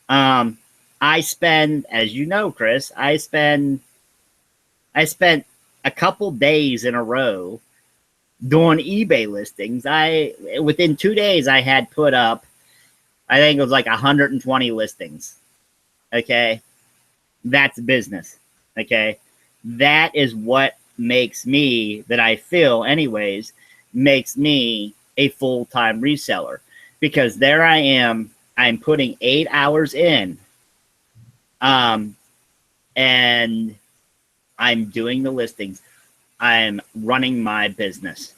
I spend, as you know, Chris, I spent a couple days in a row doing eBay listings. Within 2 days I had put up, I think it was like 120 listings. Okay. That's business. Okay. That is what makes me, that I feel anyways, makes me a full-time reseller, because there I am, I'm putting 8 hours in, and I'm doing the listings. I'm running my business.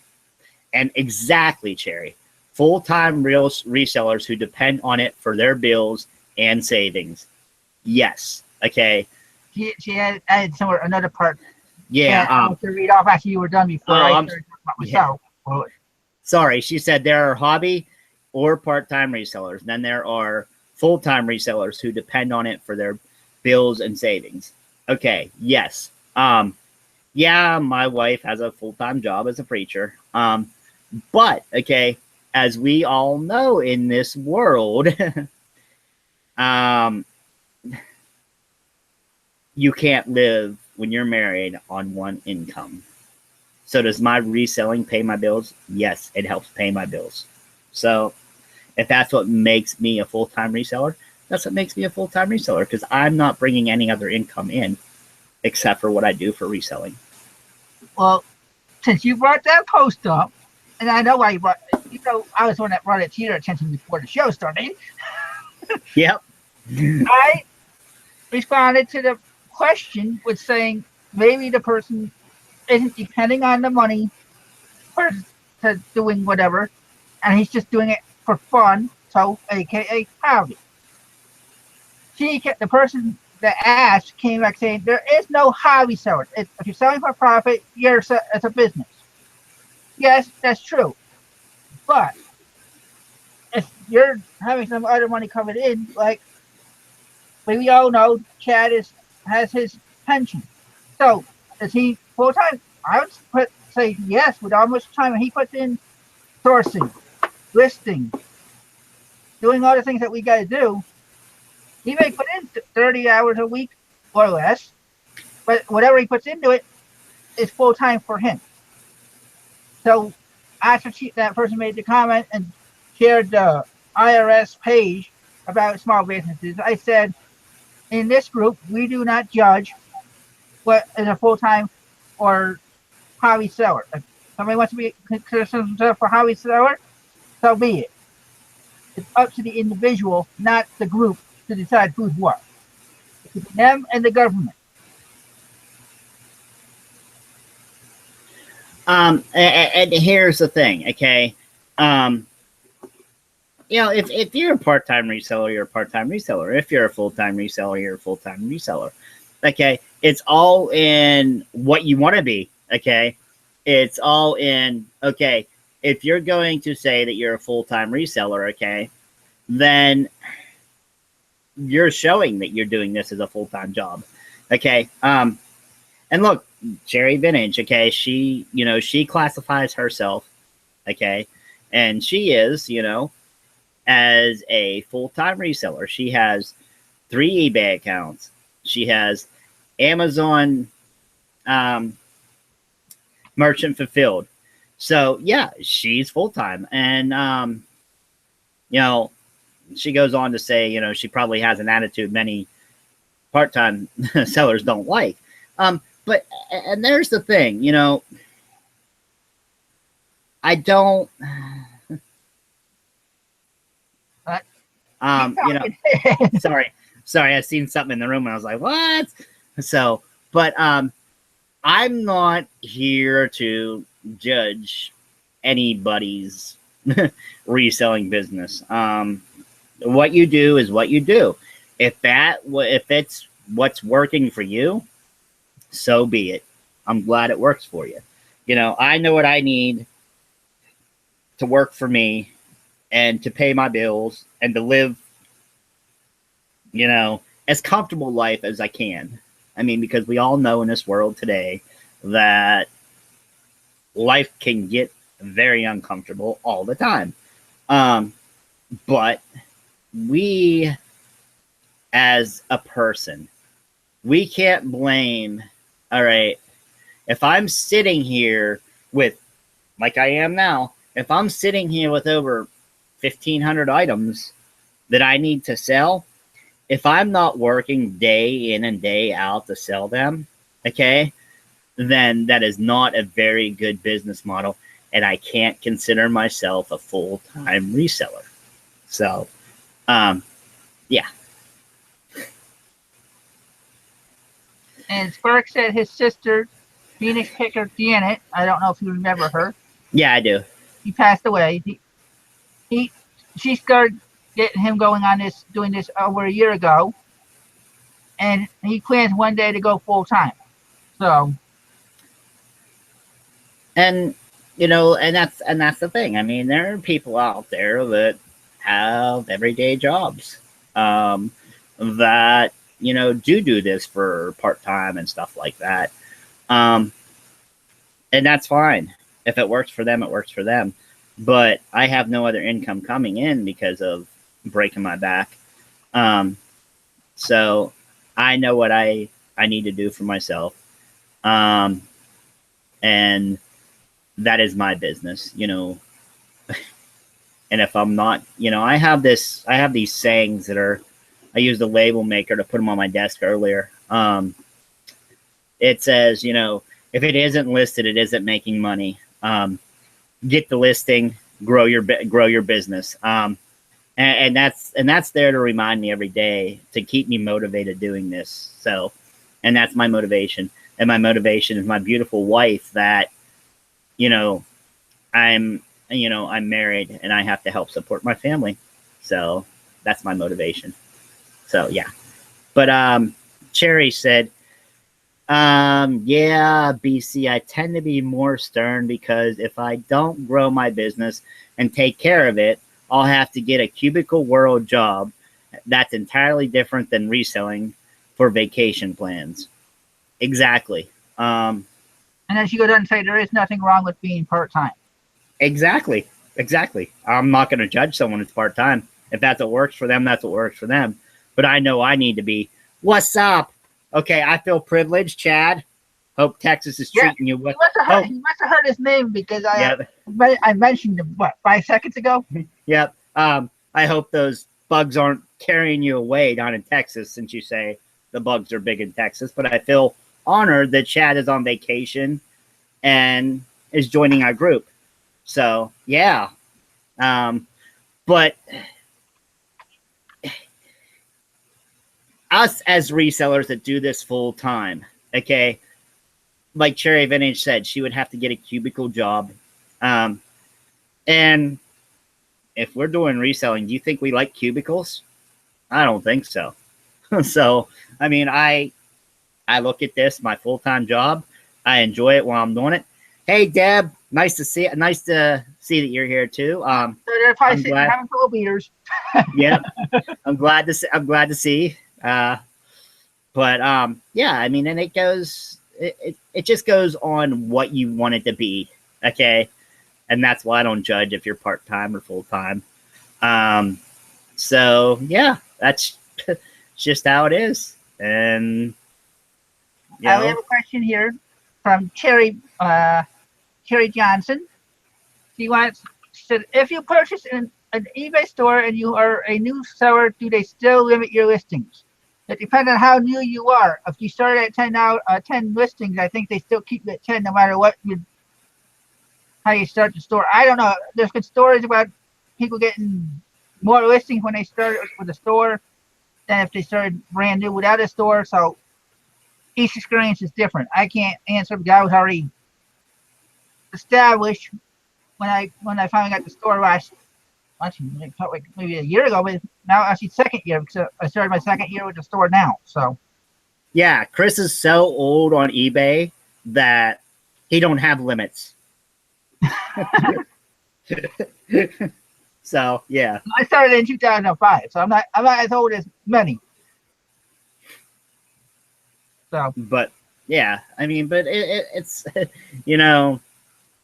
And exactly, Cherry, full-time real resellers who depend on it for their bills and savings. Yes. Okay.
She had added somewhere another part.
Yeah.
I want to read off after you were done before I started talking about myself.
Yeah. Sorry, she said there are hobby or part-time resellers. Then there are full-time resellers who depend on it for their bills and savings. Okay. Yes. Yeah, my wife has a full-time job as a preacher. But okay, as we all know in this world, you can't live when you're married on one income. So does my reselling pay my bills? Yes, it helps pay my bills. So if that's what makes me a full-time reseller, that's what makes me a full-time reseller, because I'm not bringing any other income in except for what I do for reselling.
Well, since you brought that post up, and I know why you brought, I was the one that brought it to your attention before the show started.
Yep.
I responded to the question with saying maybe the person isn't depending on the money for to doing whatever, and he's just doing it for fun, so aka hobby. The person that asked came back saying there is no hobby seller. If you're selling for profit, it's a business. Yes, that's true. But if you're having some other money coming in, like we all know, Chad has his pension. So is he full time? I would say yes, with how much time he puts in sourcing, listing, doing all the things that we got to do. He may put in 30 hours a week or less, but whatever he puts into it is full time for him. So after that person made the comment and shared the IRS page about small businesses, I said, in this group, we do not judge what is a full-time or hobby seller. If somebody wants to be considered themselves for hobby seller, so be it. It's up to the individual, not the group, to decide who's what. It's them and the government.
And here's the thing, okay? If you're a part-time reseller, you're a part-time reseller. If you're a full-time reseller, you're a full-time reseller. Okay? It's all in what you want to be, okay? It's all in, okay, if you're going to say that you're a full-time reseller, okay, then you're showing that you're doing this as a full-time job, okay? And look, Cherry Vintage, okay, she classifies herself, okay, and she is, as a full-time reseller. She has 3 eBay accounts. She has Amazon merchant fulfilled. So yeah, she's full-time. And she goes on to say, she probably has an attitude many part-time sellers don't like. But there's the thing, I don't sorry, I seen something in the room and I was like, what? So, but I'm not here to judge anybody's reselling business. What you do is what you do. If it's what's working for you, so be it. I'm glad it works for you. I know what I need to work for me and to pay my bills and to live, as comfortable life as I can. I mean, because we all know in this world today that life can get very uncomfortable all the time. But we, as a person, we can't blame, all right, if I'm sitting here with, like I am now, if I'm sitting here with over 1,500 items that I need to sell, if I'm not working day in and day out to sell them, okay, then that is not a very good business model, and I can't consider myself a full-time reseller. So, yeah.
And Spark said his sister, Phoenix Picker Janet, I don't know if you remember her.
Yeah, I do.
He passed away. She started getting him going on this, doing this over a year ago, and he plans one day to go full time. So,
and that's the thing. I mean, there are people out there that have everyday jobs, that do this for part-time and stuff like that, and that's fine. If it works for them, it works for them. But I have no other income coming in because of breaking my back. So I know what I need to do for myself, and that is my business, And if I'm not, I have these sayings that are, I used a label maker to put them on my desk earlier. It says, if it isn't listed, it isn't making money. Get the listing, grow your business. And that's there to remind me every day, to keep me motivated doing this. So, and that's my motivation. And my motivation is my beautiful wife that, I'm married and I have to help support my family. So that's my motivation. So yeah. But Cherry said, yeah, BC, I tend to be more stern because if I don't grow my business and take care of it, I'll have to get a cubicle world job that's entirely different than reselling for vacation plans. Exactly.
and then she goes on and say there is nothing wrong with being part time.
Exactly. I'm not going to judge someone who's part-time. If that's what works for them, that's what works for them. But I know I need to be, what's up? Okay, I feel privileged, Chad. Hope Texas is treating you well.
He must have heard his name because I mentioned him, 5 seconds ago?
Yep. I hope those bugs aren't carrying you away down in Texas, since you say the bugs are big in Texas. But I feel honored that Chad is on vacation and is joining our group. So, yeah. But us as resellers that do this full time, okay, like Cherry Vintage said, she would have to get a cubicle job. And if we're doing reselling, do you think we like cubicles? I don't think so. So, I mean, I look at this, my full-time job. I enjoy it while I'm doing it. Hey, Deb, nice to see that you're here too.
So they're probably sitting having full beers.
Yep, I'm glad to see. But yeah, I mean, and it goes. It just goes on what you want it to be. Okay, and that's why I don't judge if you're part time or full time. So yeah, that's just how it is. And
we have a question here from Cherry Johnson. She said, if you purchase in an eBay store and you are a new seller, do they still limit your listings? It depends on how new you are. If you started at 10 listings, I think they still keep you at 10 no matter how you start the store. I don't know. There's been stories about people getting more listings when they started with a store than if they started brand new without a store. So each experience is different. I can't answer. The guy was already established when I finally got the store maybe a year ago, but now actually second year because I started my second year with the store now. So
yeah, Chris is so old on eBay that he don't have limits. So yeah,
I started in 2005, so I'm not as old as many. So,
but yeah, I mean, but it's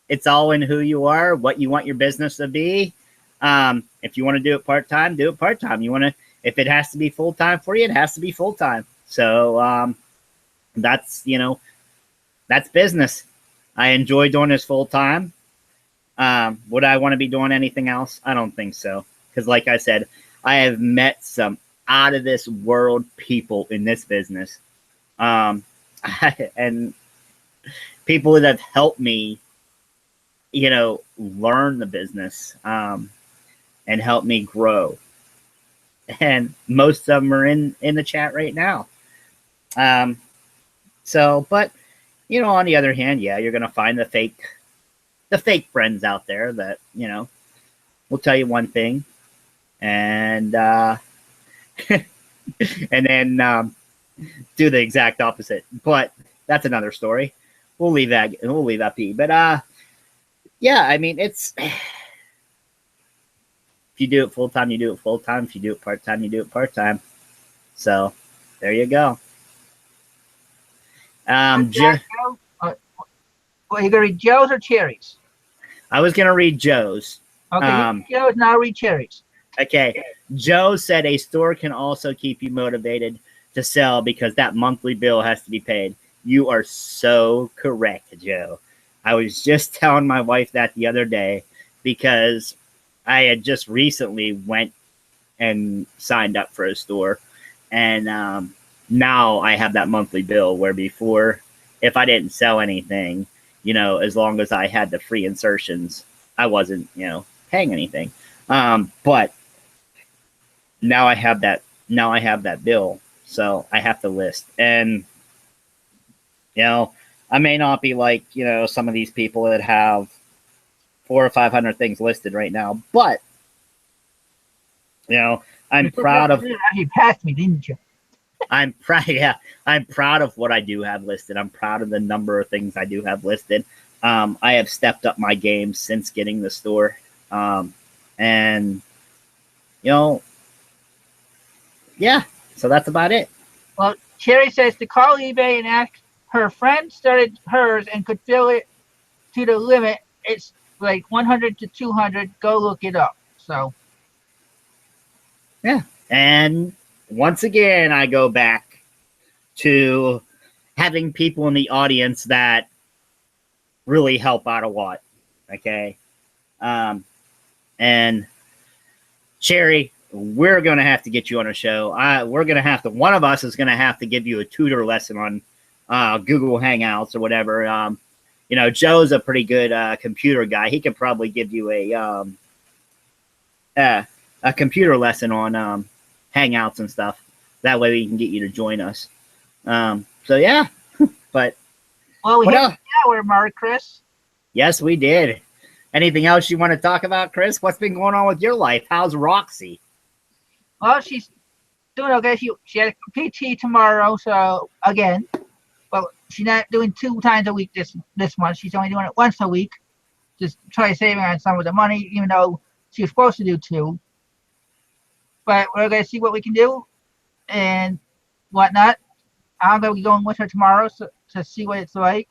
it's all in who you are, what you want your business to be. If you want to do it part-time, do it part-time. If it has to be full-time for you, it has to be full-time. So that's, that's business. I enjoy doing this full-time. Would I want to be doing anything else? I don't think so. Because like I said, I have met some out of this world people in this business. And people that have helped me, learn the business, and help me grow. And most of them are in the chat right now. But, on the other hand, yeah, you're going to find the fake friends out there that, will tell you one thing and, and then, do the exact opposite. But that's another story. We'll leave that be. But, yeah, I mean, it's, if you do it full-time, you do it full-time. If you do it part-time, you do it part-time. So there you go.
Are you going to read Joe's or Cherry's?
I was going to read Joe's.
Okay, Joe's, now read Cherry's.
Okay. Joe said a store can also keep you motivated to sell because that monthly bill has to be paid. You are so correct, Joe. I was just telling my wife that the other day because I had just recently went and signed up for a store. And now I have that monthly bill where before, if I didn't sell anything, as long as I had the free insertions, I wasn't, paying anything. But now I have that bill. So I have to list. And, I may not be like, some of these people that have 400 or 500 things listed right now, but, I'm proud of.
You passed me, didn't you?
I'm proud. Yeah, I'm proud of what I do have listed. I'm proud of the number of things I do have listed. I have stepped up my game since getting the store, and yeah. So that's about it.
Well, Cherry says to call eBay and ask her friend started hers and could fill it to the limit. It's like 100 to 200. Go look it up. So
yeah, and once again, I go back to having people in the audience that really help out a lot. Okay. And Cherry, we're going to have to get you on a show. One of us is going to have to give you a tutor lesson on Google Hangouts or whatever. Joe's a pretty good computer guy. He could probably give you a computer lesson on Hangouts and stuff. That way we can get you to join us. So yeah, but
well, we hit the hour mark, Chris.
Yes, we did. Anything else you want to talk about, Chris? What's been going on with your life? How's Roxy?
Well, she's doing okay. She had a PT tomorrow, so again, but she's not doing 2 times a week this month. She's only doing it once a week. Just try saving on some of the money, even though she was supposed to do 2. But we're going to see what we can do and whatnot. I'm going to be going with her tomorrow to see what it's like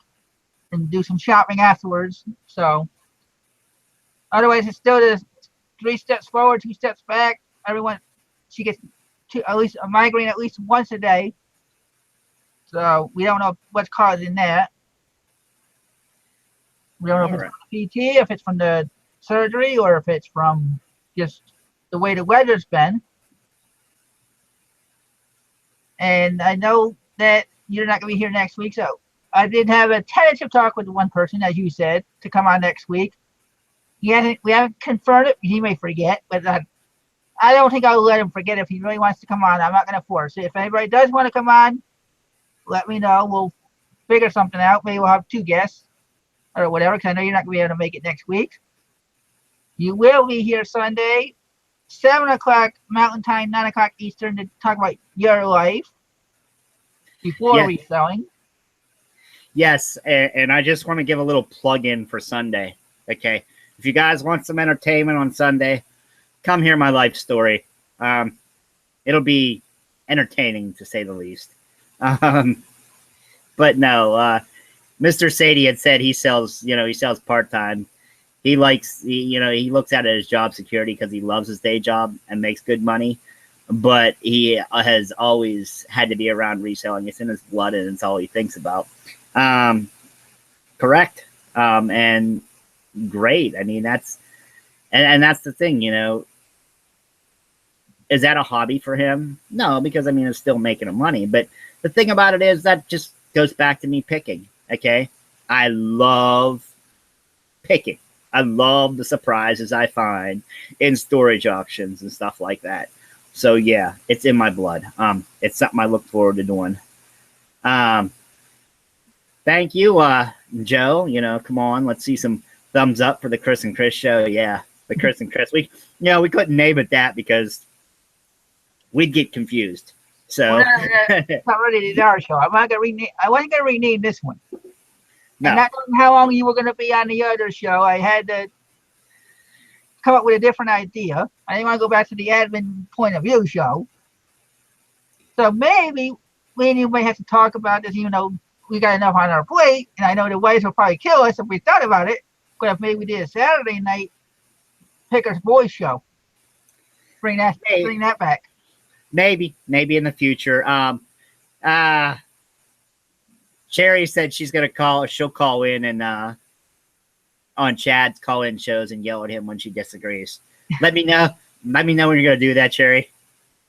and do some shopping afterwards. So, otherwise, it's still just 3 steps forward, 2 steps back. She gets at least a migraine at least once a day. So, we don't know what's causing that. We don't know if it's from the PT, if it's from the surgery, or if it's from just the way the weather's been. And I know that you're not going to be here next week, so I did have a tentative talk with one person, as you said, to come on next week. We haven't confirmed it. He may forget, but I don't think I'll let him forget if he really wants to come on. I'm not going to force it. If anybody does want to come on, let me know. We'll figure something out. Maybe we'll have 2 guests or whatever, because I know you're not going to be able to make it next week. You will be here Sunday, 7 o'clock Mountain Time, 9 o'clock Eastern, to talk about your life before reselling.
Yes, and I just want to give a little plug-in for Sunday. Okay, if you guys want some entertainment on Sunday, come hear my life story. It'll be entertaining, to say the least. But no, Mr. Sadie had said he sells part time. He looks at it as job security because he loves his day job and makes good money. But he has always had to be around reselling. It's in his blood, and it's all he thinks about. Correct. And great. I mean, that's the thing, Is that a hobby for him? No, because it's still making him money. But the thing about it is that just goes back to me picking. Okay, I love picking. I love the surprises I find in storage auctions and stuff like that. So yeah, it's in my blood. It's something I look forward to doing. Thank you, Joe. Come on, let's see some thumbs up for the Chris and Chris show. Yeah, the Chris and Chris. We couldn't name it that because we'd get confused. So
it's not really the our show. I wasn't gonna rename this one.
No.
And not knowing how long you were gonna be on the other show, I had to come up with a different idea. I didn't want to go back to the admin point of view show. So maybe we and you might have to talk about this, even though we got enough on our plate, and I know the wives will probably kill us if we thought about it. But if maybe we did a Saturday night Picker's Boys show, bring that back.
Maybe in the future. Sherry said she'll call in and on Chad's call-in shows and yell at him when she disagrees. Let me know when you're gonna do that, Sherry,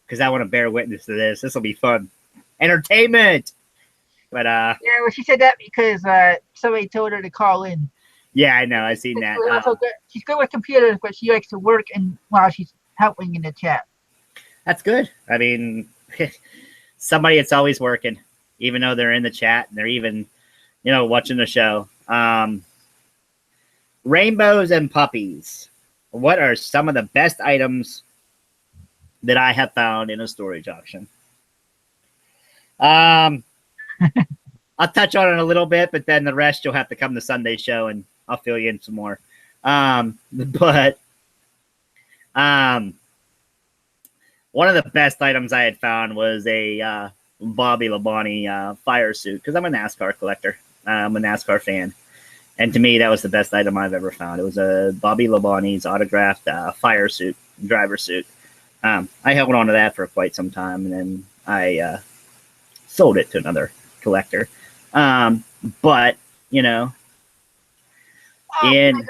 because I want to bear witness to this. This will be fun, entertainment. But
yeah, well, she said that because somebody told her to call in.
Yeah, I know. I've seen that.
She's good with computers, but she likes to work while she's helping in the chat.
That's good. Somebody that's always working, even though they're in the chat and they're even, watching the show. Rainbows and puppies. What are some of the best items that I have found in a storage auction? I'll touch on it a little bit, but then the rest you'll have to come to Sunday's show and I'll fill you in some more. One of the best items I had found was a Bobby Labonte fire suit because I'm a NASCAR collector. I'm a NASCAR fan. And to me, that was the best item I've ever found. It was a Bobby Labonte's autographed fire suit, driver suit. I held on to that for quite some time, and then I sold it to another collector. Sorry,
I didn't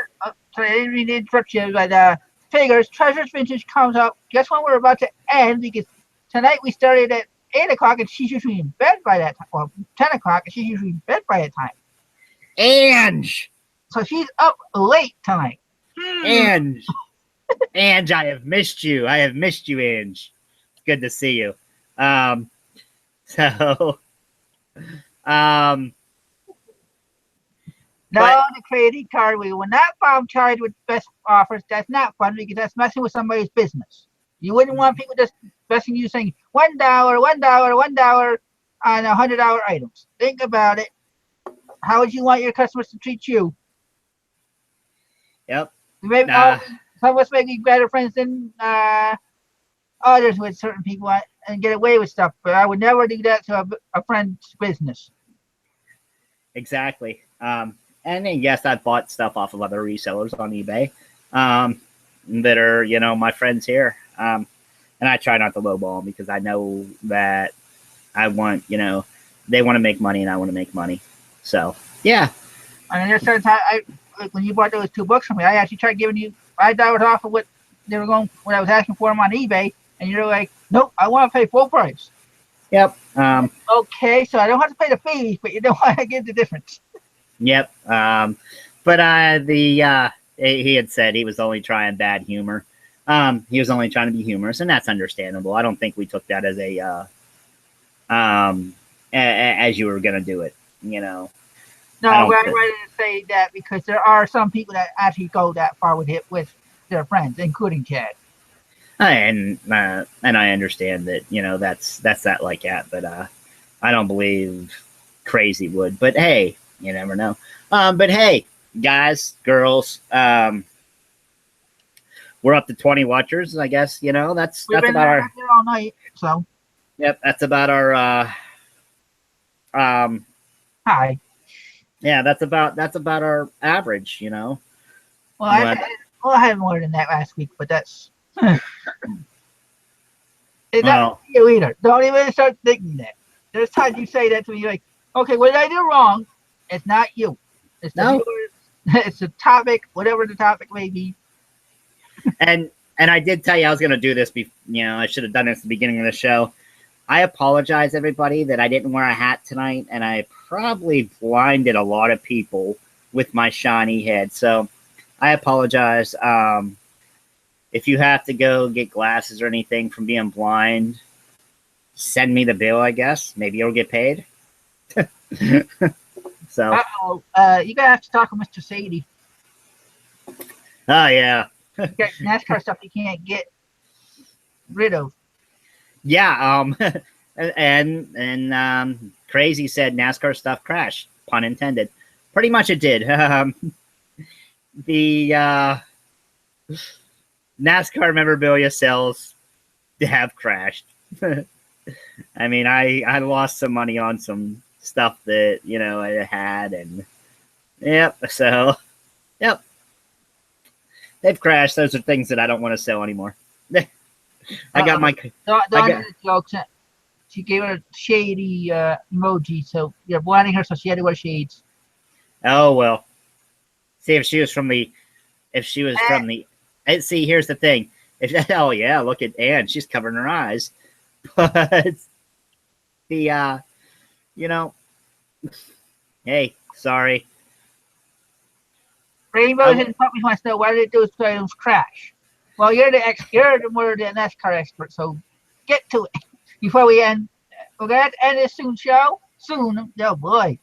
mean to interrupt you, but Figures Treasures Vintage comes up. Guess when we're about to end? Because tonight we started at 8 o'clock, and she's usually in bed by that time. Well, 10 o'clock, and she's usually in bed by that time.
Ange!
So she's up late tonight.
Ange! Ange, I have missed you. Ange. Good to see you.
The credit card. We will not bomb charge with best offers. That's not fun because that's messing with somebody's business. You wouldn't want people just messing you saying $1, $1, $1 on $100 items. Think about it. How would you want your customers to treat you?
Yep.
Maybe some of us may be better friends than others with certain people and get away with stuff, but I would never do that to a friend's business.
Exactly. And then, yes, I've bought stuff off of other resellers on eBay that are, my friends here. And I try not to lowball them because I know that I want, they want to make money and I want to make money. So, yeah.
And there's certain time, when you bought those 2 books from me, I actually tried giving you $5 off of what I was asking for them on eBay, and you're like, nope, I want to pay full price.
Yep.
Okay, so I don't have to pay the fees, but you don't want to get the difference.
Yep. But he had said he was only trying bad humor. He was only trying to be humorous, and that's understandable. I don't think we took that as as you were going to do it,
No, I'm ready to say that because there are some people that actually go that far with their friends, including Chad.
And I understand that, that's that like that, but I don't believe Crazy would. But hey, you never know. But hey, guys, girls, we're up to 20 watchers, I guess. That's about our
all night. So
yep, that's about our
hi.
Yeah, that's about our average, you know.
Well,
But
I had more than that last week, but that's it's not
well,
you either. Don't even start thinking that. There's times you say that to me, like, okay, what did I do wrong? It's not you. It's the
no,
viewers. It's the topic, whatever the topic may be.
and I did tell you I was going to do this. You know, I should have done this at the beginning of the show. I apologize, everybody, that I didn't wear a hat tonight, and I probably blinded a lot of people with my shiny head. So I apologize. If you have to go get glasses or anything from being blind, send me the bill, I guess. Maybe you'll get paid. So,
Uh-oh. You gotta have to talk to Mr. Sadie.
oh, yeah.
You got NASCAR stuff you can't get rid of.
Yeah. And Crazy said NASCAR stuff crashed, pun intended. Pretty much it did. The NASCAR memorabilia sales have crashed. I mean, I lost some money on some stuff that, you know, I had, and yep. So, yep, they've crashed. Those are things that I don't want to sell anymore. I got my.
Don't
I
do
got,
the jokes. She gave her a shady emoji, so you're blinding her, so she had to wear shades.
oh well. See if she was from the. If she was from the. See, here's the thing. If oh yeah, look at Anne. She's covering her eyes. But the you know, hey, sorry.
Rainbows and puppies wants to know why did those items crash. Well, you're the NASCAR expert, so get to it before we end. We're gonna have to end this show soon. Oh boy,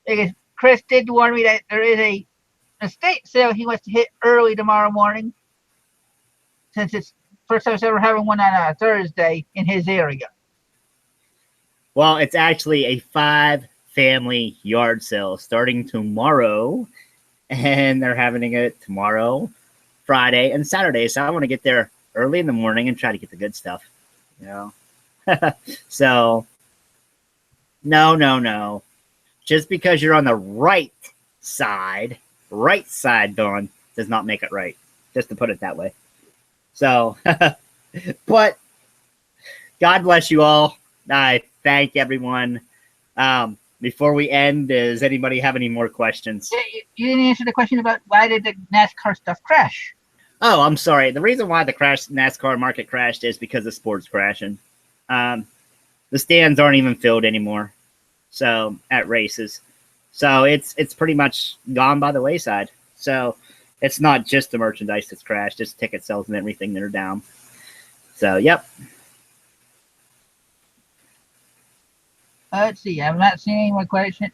because Chris did warn me that there is a estate sale he wants to hit early tomorrow morning, since it's first time ever having one on a Thursday in his area.
Well, it's actually a 5-family yard sale starting tomorrow, and they're having it tomorrow, Friday, and Saturday. So I want to get there early in the morning and try to get the good stuff, you know. So, no. Just because you're on the right side, Dawn, does not make it right. Just to put it that way. So, but God bless you all. I thank everyone. Before we end, does anybody have any more questions?
You didn't answer the question about why did the NASCAR stuff crash.
Oh, I'm sorry. The reason why the NASCAR market crashed is because of sports crashing. The stands aren't even filled anymore. So at races, so it's pretty much gone by the wayside. So it's not just the merchandise that's crashed; it's ticket sales and everything that are down. So yep.
Let's see. I'm not seeing any more questions.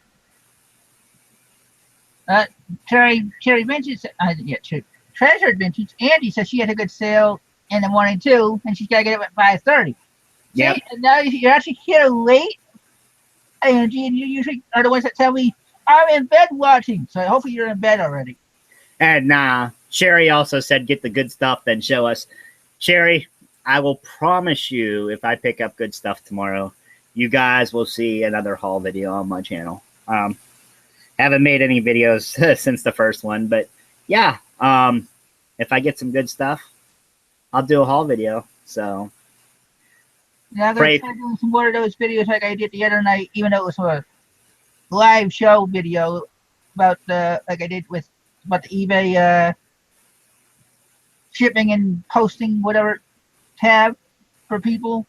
Terry mentions, Treasured Vintage. Andy says she had a good sale in the morning too, and she's got to get up at 5:30.
Yep.
Now you're actually here late, Angie, and you usually are the ones that tell me I'm in bed watching. So hopefully you're in bed already.
And Sherry also said, "Get the good stuff, then show us." Sherry, I will promise you, if I pick up good stuff tomorrow, you guys will see another haul video on my channel. Haven't made any videos since the first one, but yeah, if I get some good stuff, I'll do a haul video. So
now I'm going to start doing some more of those videos like I did the other night, even though it was a live show video about like I did with about the eBay shipping and posting whatever tab for people.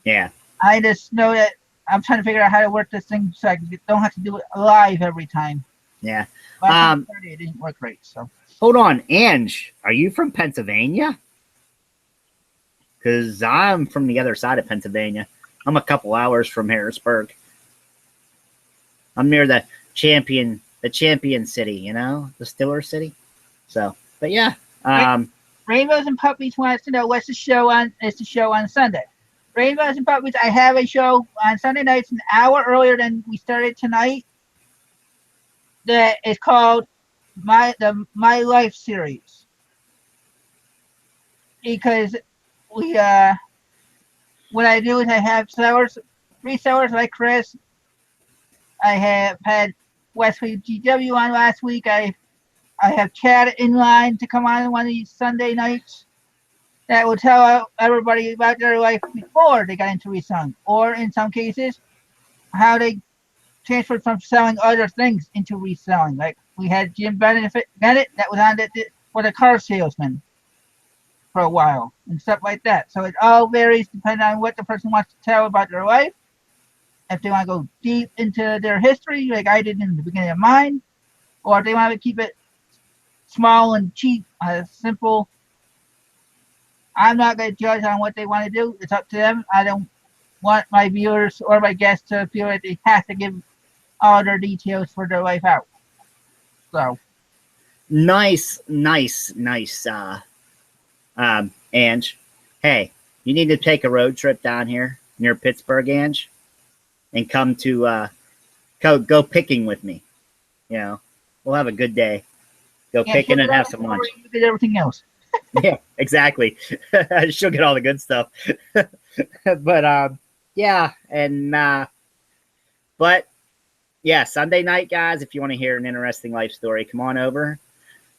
Yeah.
I just know that I'm trying to figure out how to work this thing so I don't have to do it live every time.
Yeah.
It didn't work great. So
hold on, Ange, are you from Pennsylvania? Because I'm from the other side of Pennsylvania. I'm a couple hours from Harrisburg. I'm near the champion city, you know, the Stiller city. So, but yeah.
Rainbows and Puppies wants to know what's the show on. It's the show on Sunday. Rainbows and Puppies, I have a show on Sunday nights an hour earlier than we started tonight. That is called My Life series. Because we what I do is I have sellers, 3 sellers like Chris. I have had Westwood GW on last week. I have Chad in line to come on one of these Sunday nights that will tell everybody about their life before they got into reselling, or in some cases, how they transferred from selling other things into reselling. Like we had Jim Bennett that was on for the car salesman for a while and stuff like that. So it all varies depending on what the person wants to tell about their life. If they want to go deep into their history, like I did in the beginning of mine, or if they want to keep it small and cheap, simple. I'm not going to judge on what they want to do. It's up to them. I don't want my viewers or my guests to feel like they have to give all their details for their life out. So
nice. Ange, hey, you need to take a road trip down here near Pittsburgh, Ange, and come to go picking with me. You know, we'll have a good day. Go picking and have some lunch.
You get everything else.
Yeah, exactly. She'll get all the good stuff. But yeah, and but yeah, Sunday night, guys, if you want to hear an interesting life story, come on over,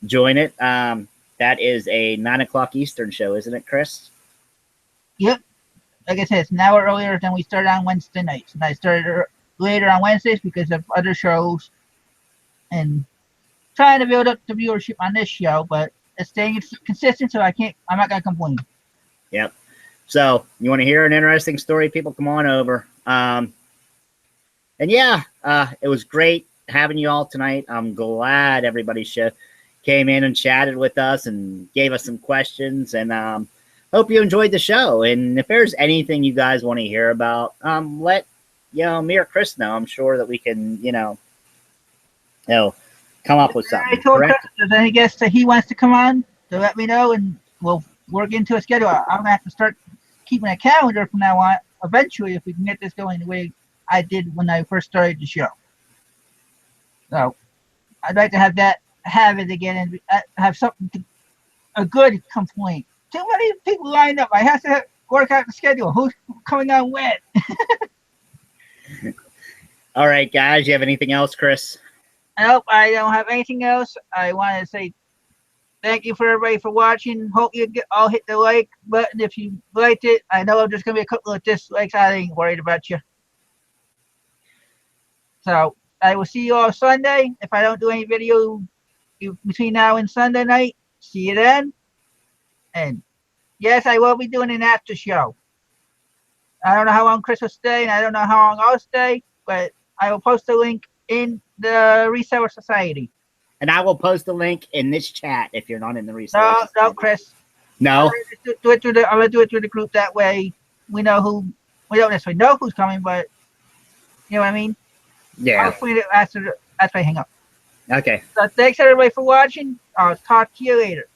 join it. That is a 9 o'clock Eastern show, isn't it, Chris?
Yep. Like I said, it's an hour earlier than we started on Wednesday nights. And I started later on Wednesdays because of other shows and trying to build up the viewership on this show, but it's staying consistent, so I'm not going to complain.
Yep. So you want to hear an interesting story, people, come on over. And yeah, it was great having you all tonight. I'm glad everybody came in and chatted with us and gave us some questions, and hope you enjoyed the show. And if there's anything you guys want to hear about, let me or Chris know. I'm sure that we can come up with something.
I told Chris if there's any guests that he wants to come on, to let me know, and we'll work into a schedule. I'm going to have to start keeping a calendar from now on, eventually, if we can get this going the way I did when I first started the show. So I'd like to have it again and have something, a good complaint. Too many people lined up. I have to work out the schedule. Who's coming on when?
All right, guys. You have anything else, Chris?
Nope, I don't have anything else. I want to say thank you for everybody for watching. Hope you all hit the like button if you liked it. I know there's going to be a couple of dislikes. I ain't worried about you. So I will see you all Sunday. If I don't do any video between now and Sunday night, see you then. And yes, I will be doing an after show. I don't know how long Chris will stay, and I don't know how long I'll stay, but I will post a link in the Reseller Society.
And I will post a link in this chat if you're not in the Reseller Society.
No, Chris.
No?
I'm going to do it through the group. That way we don't necessarily know who's coming, but you know what I mean?
Yeah.
I'll explain it after I hang up.
Okay.
So thanks everybody for watching. I'll talk to you later.